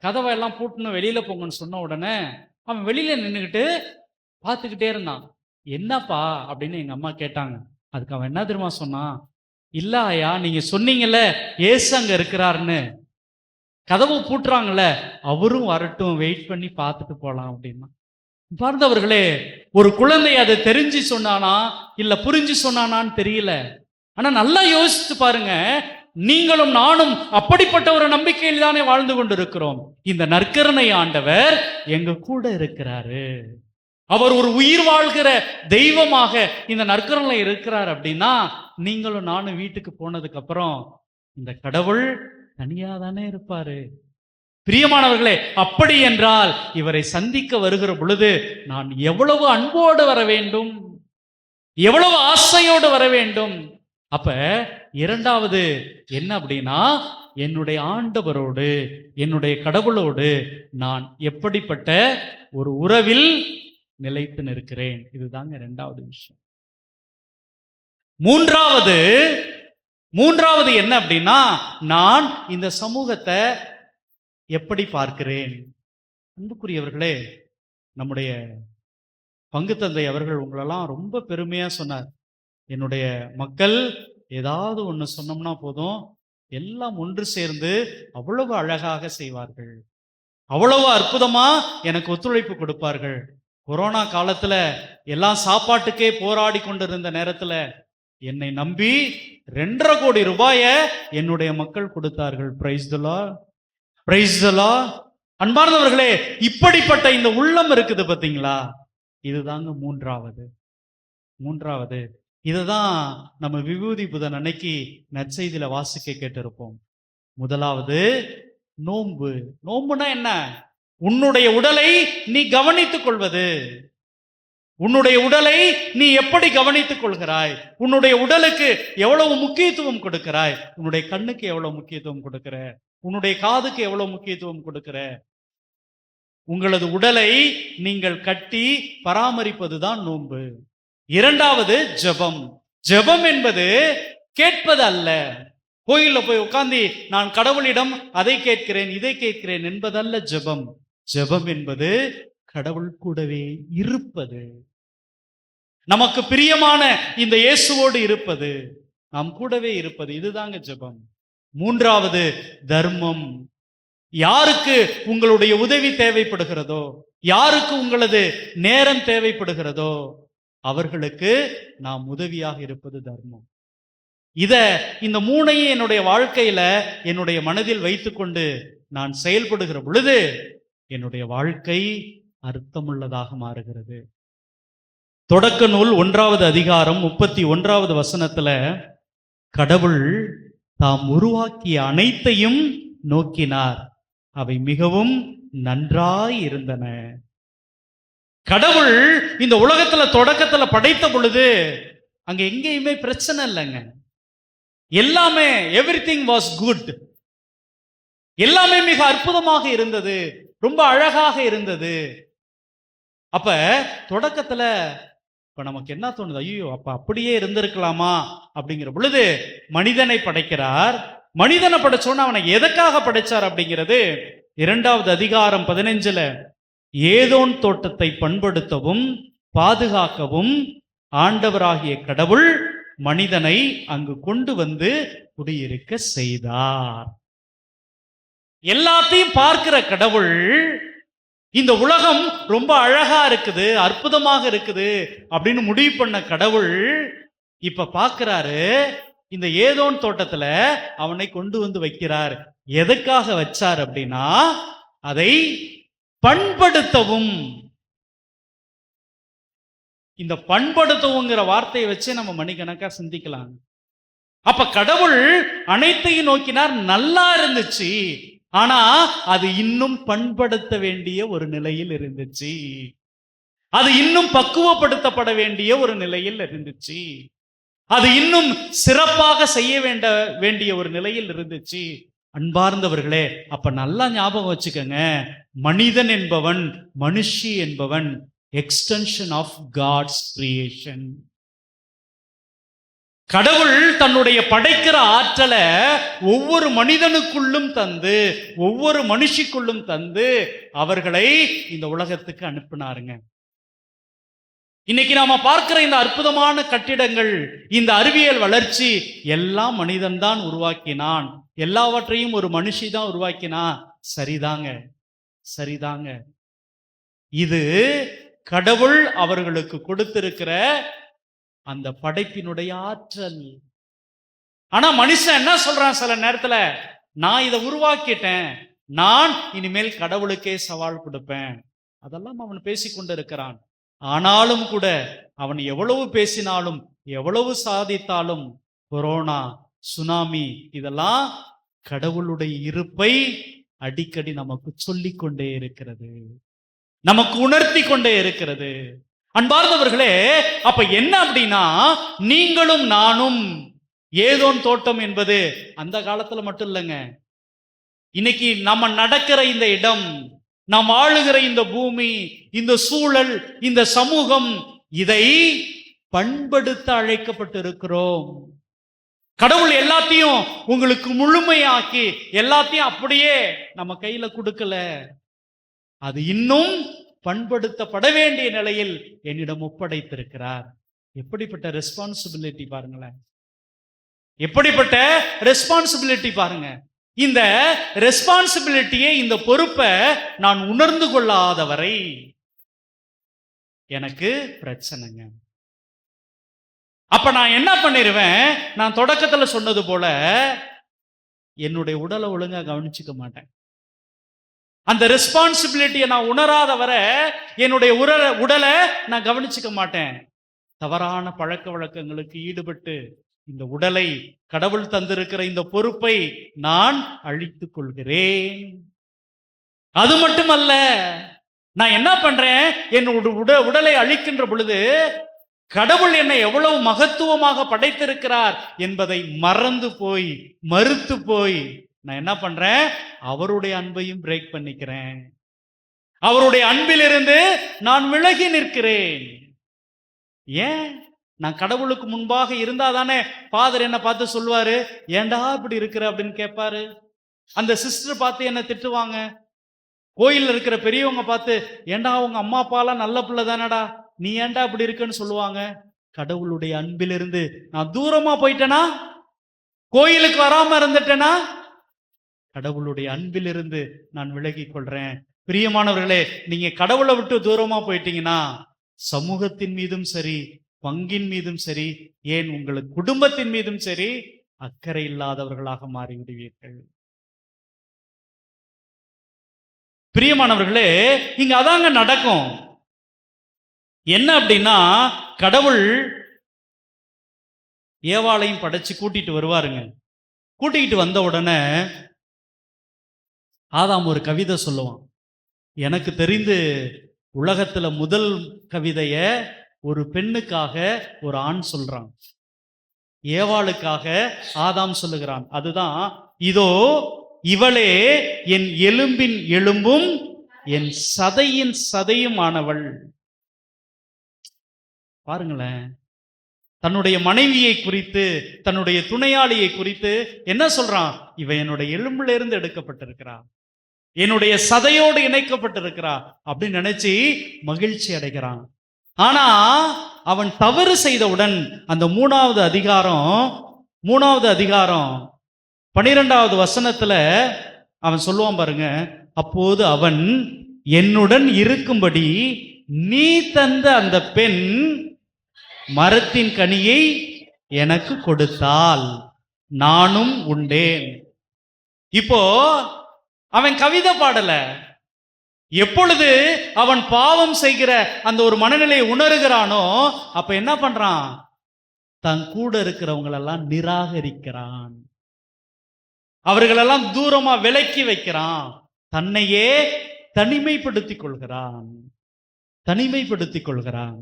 Speaker 1: கதவை எல்லாம் பூட்டுன்னு வெளியில போங்கன்னு சொன்ன உடனே அவன் வெளியில நின்றுக்கிட்டு பார்த்துக்கிட்டே இருந்தான். என்னப்பா அப்படின்னு எங்க அம்மா கேட்டாங்க. அதுக்கு அவன் என்ன தெரியுமா சொன்னான்? இல்ல ஐயா, நீங்க சொன்னீங்கல்ல ஏசு அங்க இருக்கிறாருன்னு, கதவு பூட்டுறாங்கல்ல, அவரும் வரட்டும், வெயிட் பண்ணி பார்த்துட்டு போலாம் அப்படின்னா. பார்த்தவர்களே, ஒரு குழந்தை அதை தெரிஞ்சு சொன்னானா இல்ல புரிஞ்சு சொன்னானான்னு தெரியல. ஆனா நல்லா யோசித்து பாருங்க, நீங்களும் நானும் அப்படிப்பட்ட ஒரு நம்பிக்கையில் தானே வாழ்ந்து கொண்டிருக்கிறோம். இந்த நற்கருணை ஆண்டவர் எங்க கூட இருக்கிறாரு. அவர் ஒரு உயிர் வாழ்கிற தெய்வமாக இந்த நற்கருணையில் இருக்கிறார். அப்படின்னா நீங்களும் நானும் வீட்டுக்கு போனதுக்கு அப்புறம் இந்த கடவுள் தனியா தானே இருப்பாரு. பிரியமானவர்களே, அப்படி என்றால் இவரை சந்திக்க வருகிற பொழுது நான் எவ்வளவு அன்போடு வர வேண்டும், எவ்வளவு ஆசையோடு வர வேண்டும். அப்ப இரண்டாவது என்ன அப்படின்னா, என்னுடைய ஆண்டவரோடு என்னுடைய கடவுளோடு நான் எப்படிப்பட்ட ஒரு உறவில் நிலைத்து நிற்கிறேன். இதுதாங்க இரண்டாவது விஷயம். மூன்றாவது என்ன அப்படின்னா, நான் இந்த சமூகத்தை எப்படி பார்க்கிறேன். அன்புக்குரியவர்களே, நம்முடைய பங்கு தந்தை அவர்கள் உங்களெல்லாம் ரொம்ப பெருமையா சொன்னார். என்னுடைய மக்கள் ஏதாவது ஒன்று சொன்னோம்னா போதும், எல்லாம் ஒன்று சேர்ந்து அவ்வளவு அழகாக செய்வார்கள், அவ்வளவு அற்புதமா எனக்கு ஒத்துழைப்பு கொடுப்பார்கள். கொரோனா காலத்துல எல்லாம் சாப்பாட்டுக்கே போராடி கொண்டிருந்த நேரத்துல என்னை நம்பி 2.5 கோடி ரூபாயை என்னுடைய மக்கள் கொடுத்தார்கள். Praise the Lord, praise the Lord. அன்பார்ந்தவர்களே, இப்படிப்பட்ட இந்த உள்ளம் இருக்குது பாத்தீங்களா, இதுதாங்க மூன்றாவது. இதுதான் நம்ம விபூதி புதன் அன்னைக்கு நற்செய்தியில வாசிக்க கேட்டிருப்போம். முதலாவது நோன்பு. நோன்புனா என்ன? உன்னுடைய உடலை நீ கவனித்துக் கொள்வது. உன்னுடைய உடலை நீ எப்படி கவனித்துக் கொள்கிறாய், உன்னுடைய உடலுக்கு எவ்வளவு முக்கியத்துவம் கொடுக்கிறாய், உன்னுடைய கண்ணுக்கு எவ்வளவு முக்கியத்துவம் கொடுக்கிற, உன்னுடைய காதுக்கு எவ்வளவு முக்கியத்துவம் கொடுக்கிற. உங்களது உடலை நீங்கள் கட்டி பராமரிப்பதுதான் நோன்பு. இரண்டாவது ஜெபம். ஜெபம் என்பது கேட்பது அல்ல. கோயில்ல போய் உட்கார்ந்து நான் கடவுளிடம் அதை கேட்கிறேன் இதை கேட்கிறேன் என்பதல்ல ஜெபம். ஜெபம் என்பது கடவுள் கூடவே இருப்பது, நமக்கு பிரியமான இந்த இயேசுவோடு இருப்பது, நாம் கூடவே இருப்பது. இதுதாங்க ஜெபம். மூன்றாவது தர்மம். யாருக்கு உங்களுடைய உதவி தேவைப்படுகிறதோ, யாருக்கு உங்களது நேரம் தேவைப்படுகிறதோ அவர்களுக்கு நாம் உதவியாக இருப்பது தர்மம். இந்த மூணையும் என்னுடைய வாழ்க்கையில என்னுடைய மனதில் வைத்துக்கொண்டு நான் செயல்படுகிற பொழுது என்னுடைய வாழ்க்கை அர்த்தமுள்ளதாக மாறுகிறது. தொடக்க நூல் 1வது அதிகாரம் 31வது வசனத்துல கடவுள் தாம் உருவாக்கிய அனைத்தையும் நோக்கினார், அவை மிகவும் நன்றாய் இருந்தன. கடவுள் இந்த உலகத்துல தொடக்கத்துல படைத்த பொழுது அங்க எங்கேயுமே பிரச்சனை இல்லைங்க. எல்லாமே எவ்ரிதிங் வாஸ் குட். எல்லாமே மிக அற்புதமாக இருந்தது, ரொம்ப அழகாக இருந்தது. அப்ப தொடக்கத்துல இப்ப நமக்கு என்ன தோணுது, ஐயோ அப்ப அப்படியே இருந்திருக்கலாமா அப்படிங்கிற பொழுது மனிதனை படைக்கிறார். மனிதனை படைச்சோன்னு அவனை எதற்காக படைச்சார் அப்படிங்கிறது 2வது அதிகாரம் 15ல ஏதோன் தோட்டத்தை பண்படுத்தவும் பாதுகாக்கவும் ஆண்டவராகிய கடவுள் மனிதனை அங்கு கொண்டு வந்து குடியிருக்க செய்தார். எல்லாத்தையும் பார்க்கிற கடவுள் இந்த உலகம் ரொம்ப அழகா இருக்குது, அற்புதமாக இருக்குது அப்படின்னு முடிவு பண்ண கடவுள் இப்ப பார்க்கிறாரு, இந்த ஏதோன் தோட்டத்துல அவனை கொண்டு வந்து வைக்கிறார். எதுக்காக வச்சார் அப்படின்னா அதை பண்படுத்தவும். இந்த பண்படுத்தவுங்கிற வார்த்தையை வச்சு நம்ம மணிக்கணக்கா சிந்திக்கலாம். அப்ப கடவுள் அனைத்தையும் நோக்கினார், நல்லா இருந்துச்சு. ஆனா அது இன்னும் பண்படுத்த வேண்டிய ஒரு நிலையில் இருந்துச்சு, அது இன்னும் பக்குவப்படுத்தப்பட வேண்டிய ஒரு நிலையில் இருந்துச்சு, அது இன்னும் சிறப்பாக செய்ய வேண்டிய ஒரு நிலையில் இருந்துச்சு. அன்பார்ந்தவர்களே, அப்ப நல்லா ஞாபகம் வச்சுக்கோங்க, மனிதன் என்பவன், மனுஷி என்பவன் எக்ஸ்டென்ஷன் ஆஃப் காட்ஸ் கிரியேஷன். கடவுள் தன்னுடைய படைக்கிற ஆற்றலை ஒவ்வொரு மனிதனுக்குள்ளும் தந்து, ஒவ்வொரு மனுஷிக்குள்ளும் தந்து அவர்களை இந்த உலகத்துக்கு அனுப்பினாருங்க. இன்னைக்கு நாம பார்க்கிற இந்த அற்புதமான கட்டிடங்கள், இந்த அறிவியல் வளர்ச்சி எல்லாம் மனிதன் தான் உருவாக்கினான், எல்லாவற்றையும் ஒரு மனுஷி தான் உருவாக்கினா. சரிதாங்க. இது கடவுள் அவர்களுக்கு கொடுத்திருக்கிற அந்த படைப்பினுடைய ஆற்றல். ஆனா மனுஷன் என்ன சொல்றான் சில நேரத்துல, நான் இதை உருவாக்கிட்டேன், நான் இனிமேல் கடவுளுக்கே சவால் கொடுப்பேன். அதெல்லாம் அவன் பேசிக்கொண்டு இருக்கிறான். ஆனாலும் கூட அவன் எவ்வளவு பேசினாலும் எவ்வளவு சாதித்தாலும் கொரோனா, சுனாமி இதெல்லாம் கடவுளுடைய இருப்பை அடிக்கடி நமக்கு சொல்லிக் கொண்டே இருக்கிறது, நமக்கு உணர்த்தி கொண்டே இருக்கிறது. அன்பார்ந்தவர்களே, அப்ப என்ன அப்படின்னா, நீங்களும் நானும் ஏதோன் தோட்டம் என்பது அந்த காலத்துல மட்டும் இல்லைங்க. இன்னைக்கு நம்ம நடக்கிற இந்த இடம், நாம் ஆளுகிற இந்த பூமி, இந்த சூழல், இந்த சமூகம், இதை பண்படுத்த அழைக்கப்பட்டிருக்கிறோம். கடவுள் எல்லாத்தையும் உங்களுக்கு முழுமையாக்கி எல்லாத்தையும் அப்படியே நம்ம கையில கொடுக்கல. அது இன்னும் பண்படுத்தப்பட வேண்டிய நிலையில் என்னிடம் ஒப்படைத்திருக்கிறார். எப்படிப்பட்ட ரெஸ்பான்சிபிலிட்டி பாருங்களேன், எப்படிப்பட்ட ரெஸ்பான்சிபிலிட்டி பாருங்க. இந்த ரெஸ்பான்சிபிலிட்டியை, இந்த பொறுப்பை நான் உணர்ந்து கொள்ளாதவரை எனக்கு பிரச்சனைங்க. அப்ப நான் என்ன பண்ணிருவேன், நான் தொடக்கத்துல சொன்னது போல என்னுடைய உடலை ஒழுங்கா கவனிச்சுக்க மாட்டேன். அந்த ரெஸ்பான்சிபிலிட்டியை நான் உணராத வரை என்னுடைய உடலை நான் கவனிச்சுக்க மாட்டேன். தவறான பழக்க வழக்கங்களுக்கு ஈடுபட்டு இந்த உடலை, கடவுள் தந்திருக்கிற இந்த பொறுப்பை நான் அழித்துக் கொள்கிறேன். அது மட்டுமல்ல, நான் என்ன பண்றேன், என்னோட உடலை அழிக்கின்ற பொழுது கடவுள் என்னை எவ்வளவு மகத்துவமாக படைத்திருக்கிறார் என்பதை மறந்து போய், மறுத்து போய் நான் என்ன பண்றேன், அவருடைய அன்பையும் பிரேக் பண்ணிக்கிறேன். அவருடைய அன்பிலிருந்து நான் விலகி நிற்கிறேன். ஏன்? நான் கடவுளுக்கு முன்பாக இருந்தா தானே ஃபாதர் என்ன பார்த்து சொல்லுவாரு, ஏண்டா இப்படி இருக்கிற அப்படின்னு கேட்பாரு. அந்த சிஸ்டர் பார்த்து என்ன திட்டுவாங்க. கோயில்ல இருக்கிற பெரியவங்க பார்த்து, ஏண்டா உங்க அம்மா அப்பாலாம் நல்ல பிள்ளை தானடா, நீ ஏண்டா இப்படி இருக்குன்னு சொல்லுவாங்க. கடவுளுடைய அன்பிலிருந்து நான் தூரமா போயிட்டேனா, கோயிலுக்கு வராம இருந்துட்டேனா, கடவுளுடைய அன்பிலிருந்து நான் விலகி கொள்றேன். பிரியமானவர்களே, நீங்க கடவுளை விட்டு தூரமா போயிட்டீங்கன்னா சமூகத்தின் மீதும் சரி, பங்கின் மீதும் சரி, ஏன் உங்களுக்கு குடும்பத்தின் மீதும் சரி, அக்கறை இல்லாதவர்களாக மாறிவிடுவீர்கள். பிரியமானவர்களே, இங்க அதாங்க நடக்கும். என்ன அப்படின்னா, கடவுள் ஏவாளையும் படைச்சு கூட்டிட்டு வருவாருங்க. கூட்டிகிட்டு வந்த உடனே ஆதாம் ஒரு கவிதை சொல்லுவான். எனக்கு தெரிந்து உலகத்துல முதல் கவிதைய ஒரு பெண்ணுக்காக ஒரு ஆண் சொல்றான், ஏவாளுக்காக ஆதாம் சொல்லுகிறான். அதுதான், இதோ இவளே என் எலும்பின் எலும்பும் என் சதையின் சதையும் ஆனவள். பாருங்களேன், தன்னுடைய மனைவியை குறித்து, தன்னுடைய துணையாளியை குறித்து என்ன சொல்றான், இவ என்னுடைய எலும்புல இருந்து எடுக்கப்பட்டிருக்கிறா, என்னுடைய சதையோடு இணைக்கப்பட்டிருக்கிறா அப்படின்னு நினைச்சு மகிழ்ச்சி அடைகிறான். ஆனா அவன் தவறு செய்தவுடன் அந்த மூணாவது அதிகாரம் 12வது வசனத்துல அவன் சொல்லுவான் பாருங்க, அப்போது அவன் என்னுடன் இருக்கும்படி நீ தந்த அந்த பெண் மரத்தின் கனியை எனக்கு கொடுத்தால் நானும் உண்டேன். இப்போ அவன் கவிதை பாடல. எப்பொழுது அவன் பாவம் செய்கிற அந்த ஒரு மனநிலையை உணர்கிறானோ அப்ப என்ன பண்றான், தன் கூட இருக்கிறவங்களெல்லாம் நிராகரிக்கிறான், அவர்களெல்லாம் தூரமா விலக்கி வைக்கிறான், தன்னையே தனிமைப்படுத்திக் கொள்கிறான்.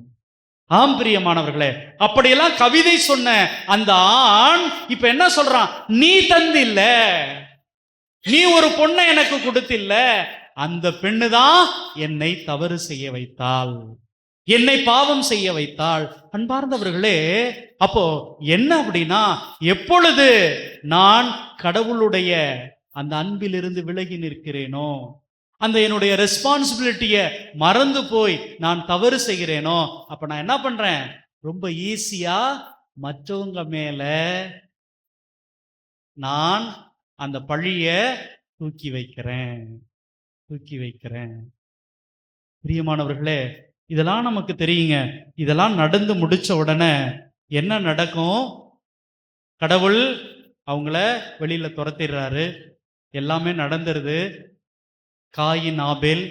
Speaker 1: ஆம் பிரியமானவர்களே, அப்படியெல்லாம் கவிதை சொன்ன அந்த ஆண் இப்ப என்ன சொல்றான், நீ தந்தில்ல, நீ ஒரு பொண்ணை எனக்கு கொடுத்தில்ல, அந்த பெண்ணுதான் என்னை தவறு செய்ய வைத்தாள், என்னை பாவம் செய்ய வைத்தாள். அன்பார்ந்தவர்களே, அப்போ என்ன அப்படின்னா, எப்பொழுது நான் கடவுளுடைய அந்த அன்பிலிருந்து விலகி நிற்கிறேனோ, அந்த என்னுடைய ரெஸ்பான்சிபிலிட்டியை மறந்து போய் நான் தவறு செய்கிறேனோ, அப்ப நான் என்ன பண்றேன், ரொம்ப ஈஸியா மற்றவங்க மேல நான் அந்த பழிய தூக்கி வைக்கிறேன். பிரியமானவர்களே, இதெல்லாம் நமக்கு தெரியுங்க. இதெல்லாம் நடந்து முடிச்ச உடனே என்ன நடக்கும்? கடவுள் அவங்கள வெளியில துரத்திடுறாரு. எல்லாமே நடந்துருது. காயின் ஆபேல்.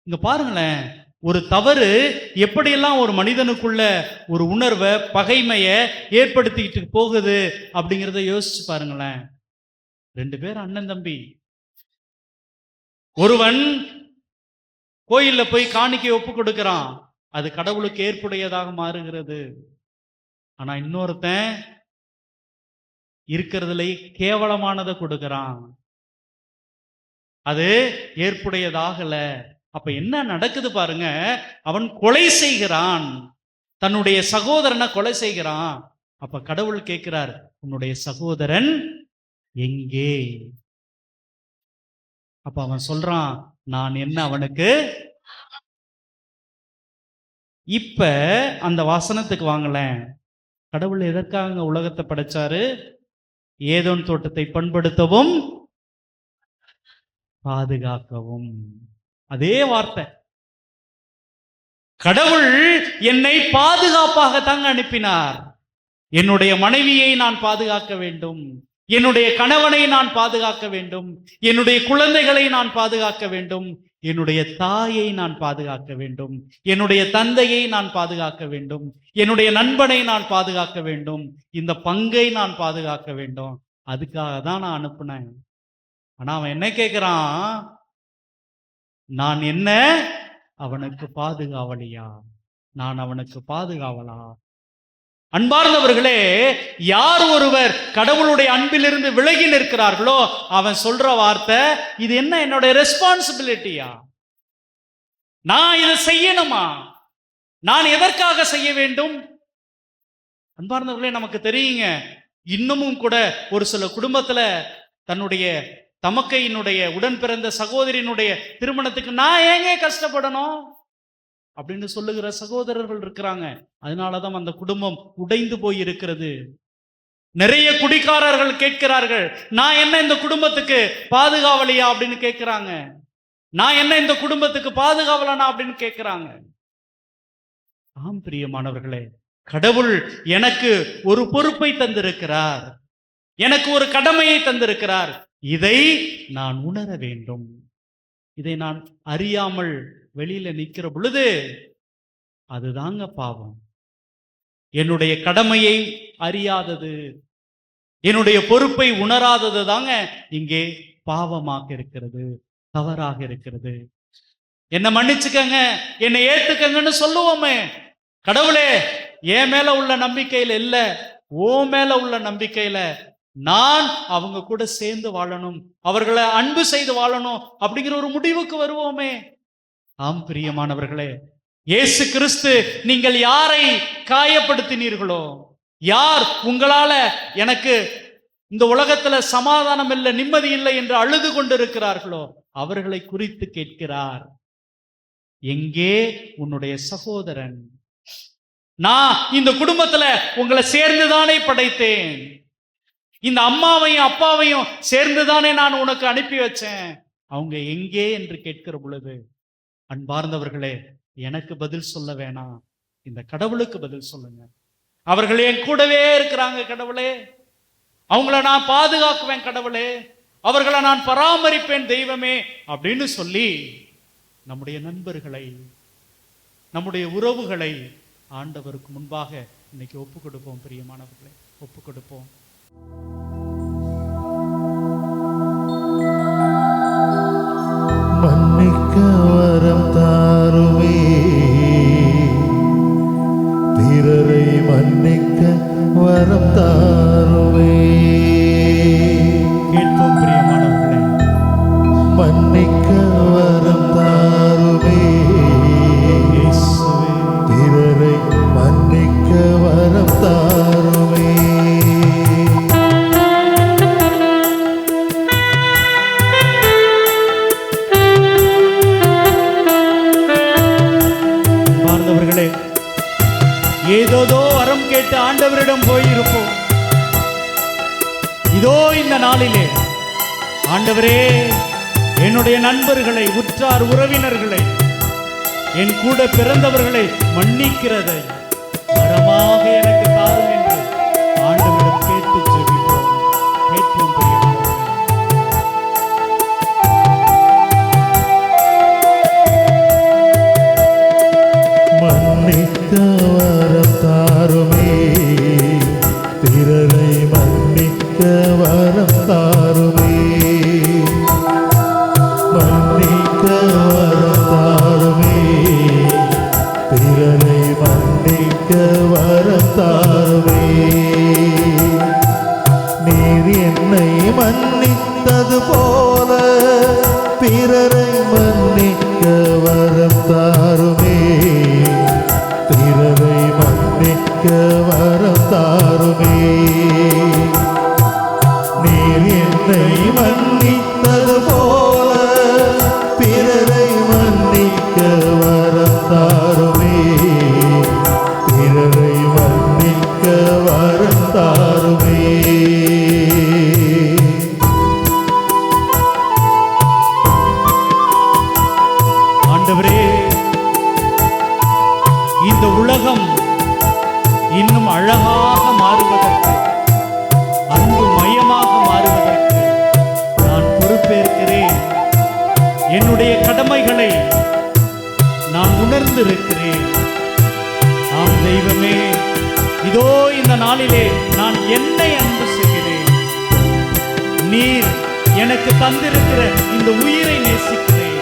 Speaker 1: இங்க பாருங்களேன், ஒரு தவறு எப்படியெல்லாம் ஒரு மனிதனுக்குள்ள ஒரு உணர்வை, பகைமைய ஏற்படுத்திக்கிட்டு போகுது அப்படிங்கிறத யோசிச்சு பாருங்களேன். 2 பேர் அண்ணன் தம்பி. ஒருவன் கோயில்ல போய் காணிக்கை ஒப்பு கொடுக்கிறான், அது கடவுளுக்கு ஏற்புடையதாக மாறுகிறது. ஆனா இன்னொருத்தன் இருக்கிறதுல கேவலமானதை கொடுக்கிறான், அது ஏற்புடையதாகல. அப்ப என்ன நடக்குது பாருங்க? அவன் கொலை செய்கிறான், தன்னுடைய சகோதரனை கொலை செய்கிறான். அப்ப கடவுள் கேட்கிறார், உன்னுடைய சகோதரன் எங்கே? அப்ப அவன் சொல்றான், நான் என்ன அவனுக்கு. இப்ப அந்த வசனத்துக்கு வாங்கலேன். கடவுள் எதற்காக உலகத்தை படைச்சாரு? ஏதோன் தோட்டத்தை பண்படுத்தவும் பாதுகாக்கவும். அதே வார்த்தை. கடவுள் என்னை பாதுகாப்பாக தாங்க அனுப்பினார். என்னுடைய மனைவியை நான் பாதுகாக்க வேண்டும், என்னுடைய கணவனை நான் பாதுகாக்க வேண்டும், என்னுடைய குழந்தைகளை நான் பாதுகாக்க வேண்டும், என்னுடைய தாயை நான் பாதுகாக்க வேண்டும், என்னுடைய தந்தையை நான் பாதுகாக்க வேண்டும், என்னுடைய நண்பனை நான் பாதுகாக்க வேண்டும், இந்த பங்கை நான் பாதுகாக்க வேண்டும். அதுக்காக தான் நான் அனுப்புனேன். ஆனா அவன் என்ன கேட்கிறான்? நான் என்ன அவனுக்கு பாதுகாவலியா? நான் அவனுக்கு பாதுகாவலா? அன்பார்ந்தவர்களே, யார் ஒருவர் கடவுளுடைய அன்பிலிருந்து விலகி நிற்கிறார்களோ அவன் சொல்ற வார்த்தை, இது என்ன என்னுடைய ரெஸ்பான்சிபிலிட்டியா? நான் இதை செய்யணுமா? நான் எதற்காக செய்ய வேண்டும்? அன்பார்ந்தவர்களே, நமக்கு தெரியுங்க, இன்னமும் கூட ஒரு சில குடும்பத்துல தன்னுடைய தமக்கையினுடைய உடன் பிறந்த சகோதரியினுடைய திருமணத்துக்கு நான் ஏங்க கஷ்டப்படணும் அப்படின்னு சொல்லுகிற சகோதரர்கள் இருக்கிறாங்க. அதனாலதான் அந்த குடும்பம் உடைந்து போய் இருக்கிறது. நிறைய குடிகாரர்கள் கேட்கிறார்கள், நான் என்ன இந்த குடும்பத்துக்கு பாதுகாவலியா அப்படின்னு கேட்கிறாங்க. நான் என்ன இந்த குடும்பத்துக்கு பாதுகாவலனா அப்படின்னு கேட்கிறாங்க. ஆம் பிரியமானவர்களே, கடவுள் எனக்கு ஒரு பொறுப்பை தந்திருக்கிறார், எனக்கு ஒரு கடமையை தந்திருக்கிறார். இதை நான் உணர வேண்டும். இதை நான் அறியாமல் வெளியில நிக்கிற பொழுது அதுதாங்க பாவம். என்னுடைய கடமையை அறியாதது, என்னுடைய பொறுப்பை உணராதது தாங்க இங்கே பாவமாக இருக்கிறது, தவறாக இருக்கிறது. என்னை மன்னிச்சுக்கங்க, என்னை ஏத்துக்கங்கன்னு சொல்லுவோமே. கடவுளே, என் மேல உள்ள நம்பிக்கையில இல்ல, ஓ மேல உள்ள நம்பிக்கையில நான் அவங்க கூட சேர்ந்து வாழணும், அவர்களை அன்பு செய்து வாழணும் அப்படிங்கிற ஒரு முடிவுக்கு வருவோமே. ஆம் பிரியமானவர்களே, இயேசு கிறிஸ்து, நீங்கள் யாரை காயப்படுத்தினீர்களோ, யார் உங்களால எனக்கு இந்த உலகத்துல சமாதானம் இல்லை, நிம்மதி இல்லை என்று அழுது கொண்டிருக்கிறார்களோ அவர்களை குறித்து கேட்கிறார், எங்கே உன்னுடைய சகோதரன்? நான் இந்த குடும்பத்துல உங்களை சேர்ந்துதானே படைத்தேன், இந்த அம்மாவையும் அப்பாவையும் சேர்ந்துதானே நான் உனக்கு அனுப்பி வச்சேன், அவங்க எங்கே என்று கேட்கிற பொழுது, அன்பார்ந்தவர்களே, எனக்கு பதில் சொல்ல வேணாம், இந்த கடவுளுக்கு பதில் சொல்லுங்க. அவர்கள் என் கூடவே இருக்கிறாங்க கடவுளே, அவங்கள நான் பாதுகாக்குவேன் கடவுளே, அவர்களை நான் பராமரிப்பேன் தெய்வமே அப்படின்னு சொல்லி நம்முடைய நண்பர்களை, நம்முடைய உறவுகளை ஆண்டவருக்கு முன்பாக இன்னைக்கு ஒப்பு கொடுப்போம். பிரியமானவர்களே, ஒப்பு கொடுப்போம்.
Speaker 3: மன்னிக்க வரம் தாருமே, பிறரை மன்னிக்க வரம் தாருமே.
Speaker 1: கேட்போம் பிரியமானவர்களே,
Speaker 3: மன்னிக்க வரம் தாருமே, பிறரை மன்னிக்க வரம் தாருமே.
Speaker 1: ஏதோதோ வரம் கேட்டு ஆண்டவரிடம் போயிருப்போம். இதோ இந்த நாளிலே ஆண்டவரே, என்னுடைய நண்பர்களை, உற்றார் உறவினர்களை, என் கூட பிறந்தவர்களை மன்னிக்கிறதை வரமாக எனக்கு தாரும் என்று ஆண்டவரிடம் கேட்டு ஜெபிப்போம். கேட்போம் பிரியமானவர்களே.
Speaker 3: மன்னிக்க வரம் தாருமே, பிறரை மன்னிக்க வரம் தாருமே. மன்னிக்க வரம் தாருமே, பிறரை மன்னிக்க வரம் தாருமே. நீர் என்னை மன்னித்தது போல பிறரை மன்னிக்க வரம் தாருமே. பிறரை மன்னிக்க வரம் தாருமே. நீர் என்னை மன்னித்தது போல பிறரை மன்னிக்க வரம் தாருமே. பிறரை மன்னிக்க வரம் தாருமே.
Speaker 1: ஆண்டவரே, இந்த உலகம் இன்னும் அழகாக மாறுவதற்கு, அன்பு மயமாக மாறுவதற்கு நான் பொறுப்பேற்கிறேன். என்னுடைய கடமைகளை நான் உணர்ந்திருக்கிறேன். ஆம் தெய்வமே, இதோ இந்த நாளிலே நான் என்னை அன்பு செய்கிறேன். நீர் எனக்கு தந்திருக்கிற இந்த உயிரை நேசிக்கிறேன்,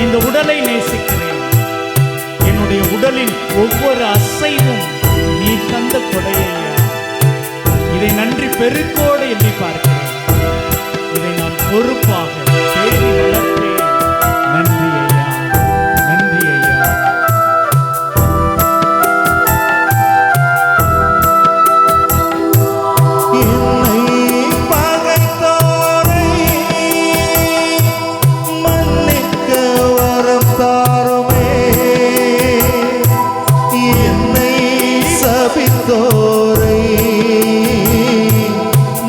Speaker 1: இந்த உடலை நேசிக்கிறேன். என்னுடைய உடலின் ஒவ்வொரு அசைவும் நீ தந்த கொடையா. இதை நன்றி பெருக்கோடு எண்ணி பார்க்கிறேன். இதை நான் பொறுப்பாக பேணி வளர்ப்பேன். நன்றி ஐயா, நன்றி ஐயா.
Speaker 3: என்னை பகைத்தோரை மன்னிக்க வரம் தாருமே. என்னை சபித்தோரை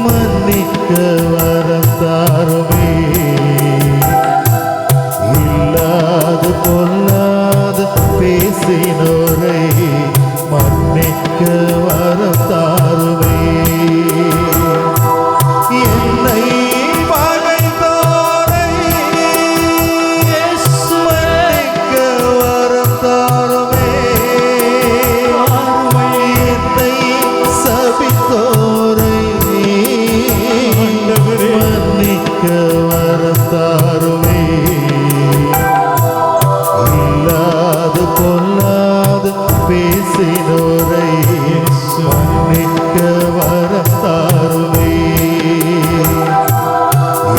Speaker 3: மன்னிக்க வரம் தாருமே. இல்லாது பொல்லாது பேசினோரை மன்னிக்க வரம் தாருமே. என்னை பகைத்தோரை மன்னிக்க வரம் தாருமே. என்னை சபித்தோரை மன்னிக்க வரம் தாருமே. இல்லாது பொல்லாது பேசினோரை மன்னிக்க வரம் தாருமே.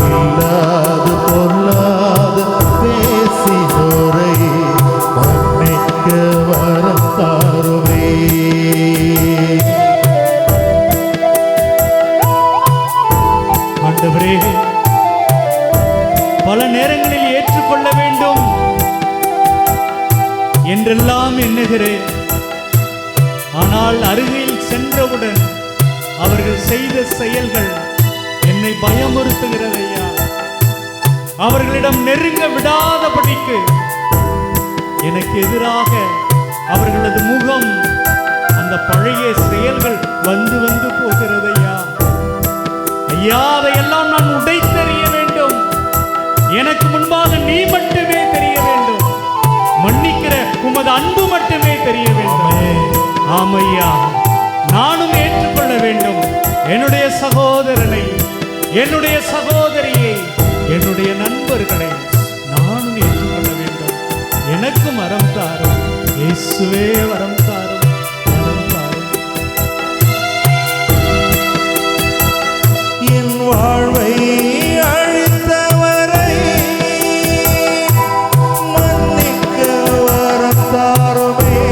Speaker 3: இல்லாது பொல்லாது பேசினோரை மன்னிக்க வரம் தாருமே.
Speaker 1: ஆண்டவரே, பல நேரங்களில் ஏற்றுக்கொள்ள வேண்டும் என்றெல்லாம் எண்ணுகிறேன். ஆனால் அருகில் சென்றவுடன் அவர்கள் செய்த செயல்கள் என்னை பயமுறுத்துகிறதையா. அவர்களிடம் நெருங்க விடாதபடிக்கு எனக்கு எதிராக அவர்களது முகம், அந்த பழைய செயல்கள் வந்து வந்து போகிறதையா. ஐயா, அதையெல்லாம் நான் உடைத்தெறிய வேண்டும். எனக்கு முன்பாக நீ மட்டுமே தெரிய வேண்டும். மன்னிக்கிற உமது அன்பு மட்டுமே தெரிய வேண்டும். ஆமையா, நானும் ஏற்றுக்கொள்ள வேண்டும். என்னுடைய சகோதரனை, என்னுடைய சகோதரியை, என்னுடைய நண்பர்களை நானும் ஏற்றுக்கொள்ள வேண்டும். எனக்கு வரம் தாரும் இயேசுவே, வரம் தாரும், வரம் தாரும்.
Speaker 3: என் வாழ்வை அழித்தவரை மன்னிக்க வரம் தாருமே.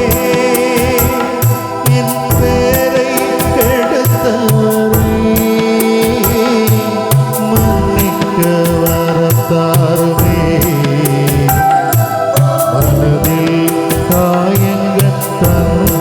Speaker 3: என் பேரை கெடுத்தவரை மன்னிக்க வரம் தாருமே. மனதில் காயங்கள் தந்த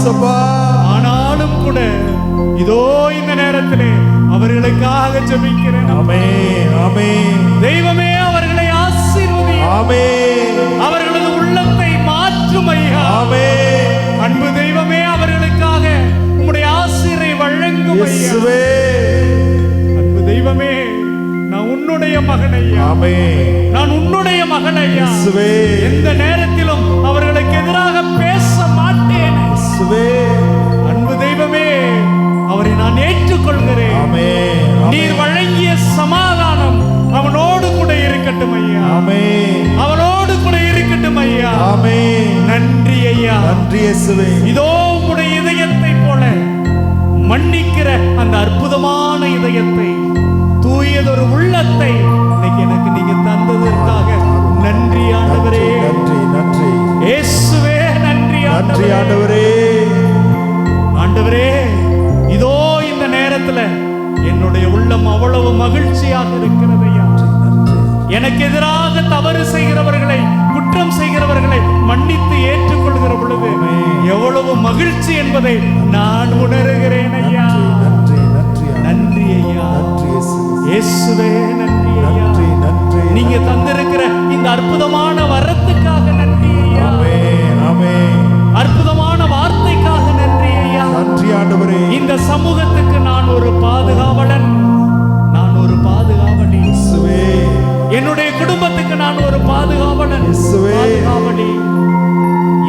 Speaker 2: ஏசப்பா.
Speaker 1: ஆனாலும் கூட இதோ இந்த நேரத்திலே அவர்களுக்காக ஜெபிக்கிறேன்.
Speaker 2: ஆமென், ஆமென்,
Speaker 1: தெய்வமே அவர்களை ஆசீர்வதியும்.
Speaker 2: ஆமென்,
Speaker 1: அவர்களது உள்ளத்தை மாற்றும் ஐயா.
Speaker 2: ஆமென்.
Speaker 1: அன்பு தெய்வமே அவர்களுக்காக உம்முடைய ஆசீரை வழங்கும் ஐயா.
Speaker 2: இயேசுவே.
Speaker 1: அன்பு தெய்வமே, நான் உன்னுடைய மகன் ஐயா.
Speaker 2: ஆமென்.
Speaker 1: நான் உன்னுடைய மகன் ஐயா.
Speaker 2: இயேசுவே.
Speaker 1: எந்த நேரத்திலும் அவர்களுக்கு எதிராக பேச மாட்டேன்.
Speaker 2: இயேசுவே.
Speaker 1: அன்பு தெய்வமே, அவரை நான் ஏற்றுக்கொள்கிறேன்.
Speaker 2: ஆமென்,
Speaker 1: நீர் வழங்கிய சமாதானம் அவனோடு கூட இருக்கட்டும் ஐயா.
Speaker 2: ஆமென்,
Speaker 1: அவனோடு கூட இருக்கட்டும் ஐயா.
Speaker 2: ஆமென்.
Speaker 1: நன்றி ஐயா.
Speaker 2: நன்றி இயேசுவே.
Speaker 1: இதோ உம்முடைய இதயத்தை போல மன்னிக்கிற அந்த அற்புதமான இதயத்தை, தூயதொரு உள்ளத்தை இன்னைக்கு எனக்கு நீங்க தந்ததற்காக நன்றி ஆண்டவரே.
Speaker 2: நன்றி, நன்றி,
Speaker 1: இயேசுவே நன்றி
Speaker 2: நன்றி
Speaker 1: ஆண்டவரே.
Speaker 2: ஆண்டவரே.
Speaker 1: ஆண்டவரே, இதோ இந்த நேரத்துல என்னுடைய உள்ளம் அவ்வளவு மகிழ்ச்சியாக இருக்கிறது ஐயா. எனக்கு எதிராக தவறு செய்கிறவர்களை, குற்றம் செய்கிறவர்களை மன்னித்து ஏற்றுக்கொள்கிற பொழுது எவ்வளவு மகிழ்ச்சி என்பதை நான் உணர்கிறேன் ஐயா.
Speaker 2: நன்றி, நன்றி,
Speaker 1: நன்றி ஐயா.
Speaker 2: நன்றி இயேசுவே.
Speaker 1: இயேசுவே நன்றி ஐயா.
Speaker 2: நன்றி, நன்றி.
Speaker 1: நீங்க தந்திருக்கிற இந்த அற்புதமான வரத்துக்காக நன்றி ஐயா.
Speaker 2: ஆமென், ஆமென்.
Speaker 1: அற்புதமான வார்த்தைக்காக நன்றி ஐயா.
Speaker 2: நன்றி ஆண்டவரே.
Speaker 1: இந்த சமூகத்துக்கு நான் ஒரு பாதுகாவலன், நான் ஒரு பாதுகாவலி.
Speaker 2: இயேசுவே.
Speaker 1: என்னுடைய குடும்பத்துக்கு நான் ஒரு பாதுகாவலன்,
Speaker 2: இயேசுவே.
Speaker 1: பாதுகாவலி.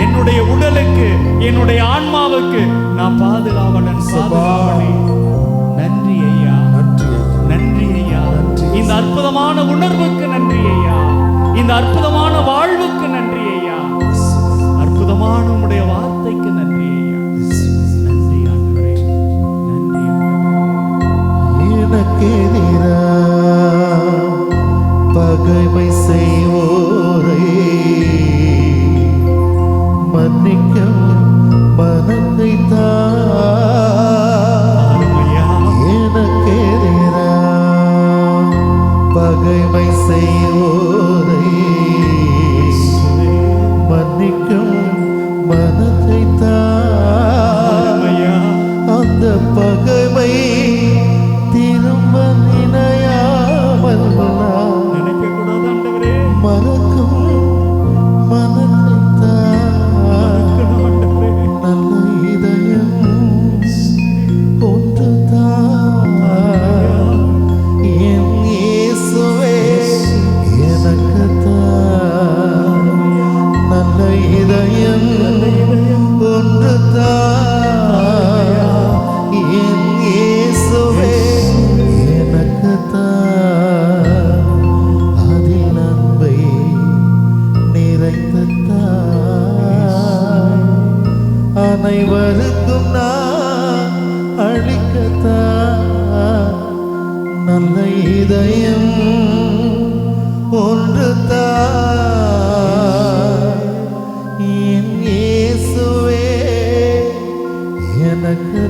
Speaker 1: என்னுடைய உடலுக்கு, என்னுடைய ஆன்மாவுக்கு நான் பாதுகாவலன், பாதுகாவலி. நன்றி ஐயா.
Speaker 2: நன்றி ஐயா.
Speaker 1: நன்றி ஐயா.
Speaker 2: நன்றி.
Speaker 1: இந்த அற்புதமான உணர்வுக்கு நன்றி ஐயா. இந்த அற்புதமான வாழ்வுக்கு நன்றி ஐயா. அற்புதமான உம்முடைய வார்த்தைக்கு நன்றி ஐயா. நன்றி ஆண்டவரே. நன்றி ஆண்டவரே.
Speaker 3: எனக்கெதிரா பகைமை செய்வோரை மன்னிக்கும் மனத்தை
Speaker 1: ஐயா.
Speaker 3: எனக்கெதிரா பகைமை செய்வோரை மன்னிக்கும் மனத்தை
Speaker 1: ஐயா.
Speaker 3: அந்த பகைமை திரும்ப நினையாமல்
Speaker 1: நினைக்க கூடாது ஆண்டவரே.
Speaker 3: மறக்கும் மனத்தை
Speaker 1: இருக்கணும் ஆண்டவரே.
Speaker 3: நல்ல இதயம் ஒன்று என் இயேசுவே எனக்கு நல்ல இதயம் ஒன்று என் இயேசுவே எனக்கு அதில் அன்பை நிறைந்த அனைவருக்கும் நான் அளிக்கத்தான் நல்ல இதயம் ஒன்று என் இயேசுவே எனக்கு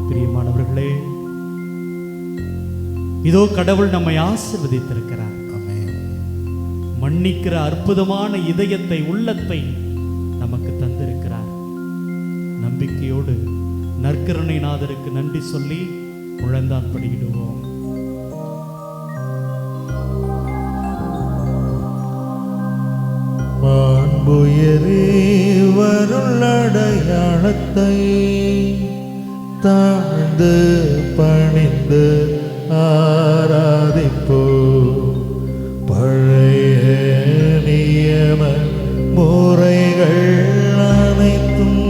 Speaker 1: பிரியமானவர்களே, இதோ கடவுள் நம்மை ஆசீர்வதித்திருக்கிறார். மன்னிக்கிற அற்புதமான இதயத்தை, உள்ளத்தை நமக்கு தந்திருக்கிறார். நம்பிக்கையோடு நற்கருணை நாதருக்கு நன்றி சொல்லி முழந்தான் படியிடுவோம்.
Speaker 3: மாண்புயரே வருளடையாளத்தை தாழ்ந்து பணிந்து ஆராதிப்போ பழைய நியம முறைகள் அனைத்தும்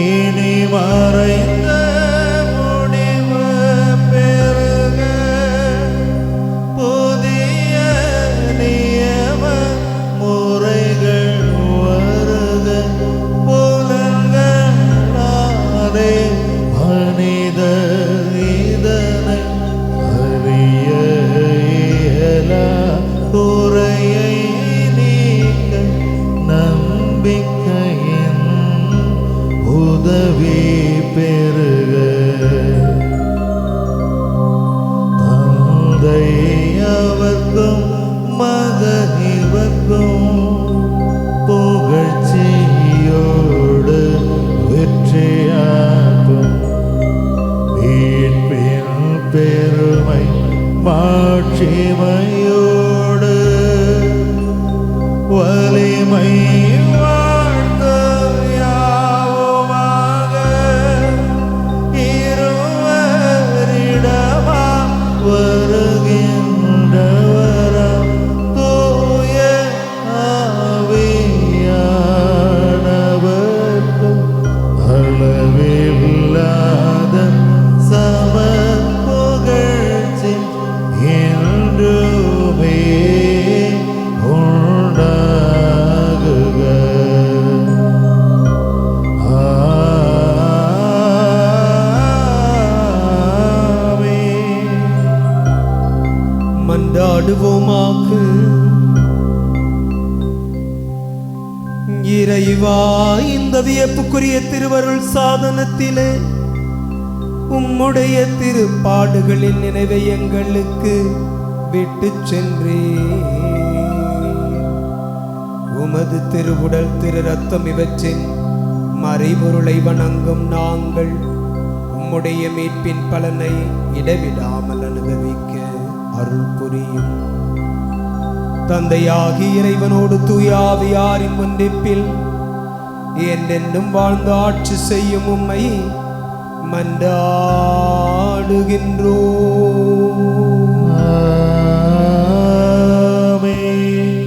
Speaker 3: இனி மறைந்த முடிவு பெறுக புதிய நியம முறைகள் வருக புலன்களாலே மனித இதனை அறிய இயலா குறையை நீக்க நம்பிக்கையின் உதவி பெறுக தந்தை அவர்க்கும் மகன் இவர்க்கும் மாட்சிமையோடு வலிமை வாழ்த்து யாவுமாக இருவரிடமா வருகின்றவரம் தூய ஆவியானவர்க்கு அளவில்லாத சம புகழ்ச்சி என்றுமே உண்டாகுக. ஆமென்.
Speaker 4: மன்றாடுவோமாக. இறைவா, இந்த வியப்புக்குரிய திருவருள் சாதனத்திலே உம்முடைய திருப்பாடுகளின் நினைவை எங்களுக்கு விட்டு சென்றே. உமது திருவுடல் திரு ரத்தம் இவற்றின் மறைபொருளை வணங்கும் நாங்கள் உம்முடைய மீட்பின் பலனை இடைவிடாமல் அனுபவிக்க அருள் புரியும். தந்தையாகி இறைவனோடு தூயாவியாரின் ஒன்றிப்பில் என்றென்றும் வாழ்ந்து ஆட்சி செய்யும் உம்மை மன்றாடுகின்றோம்.
Speaker 3: ஆமென்.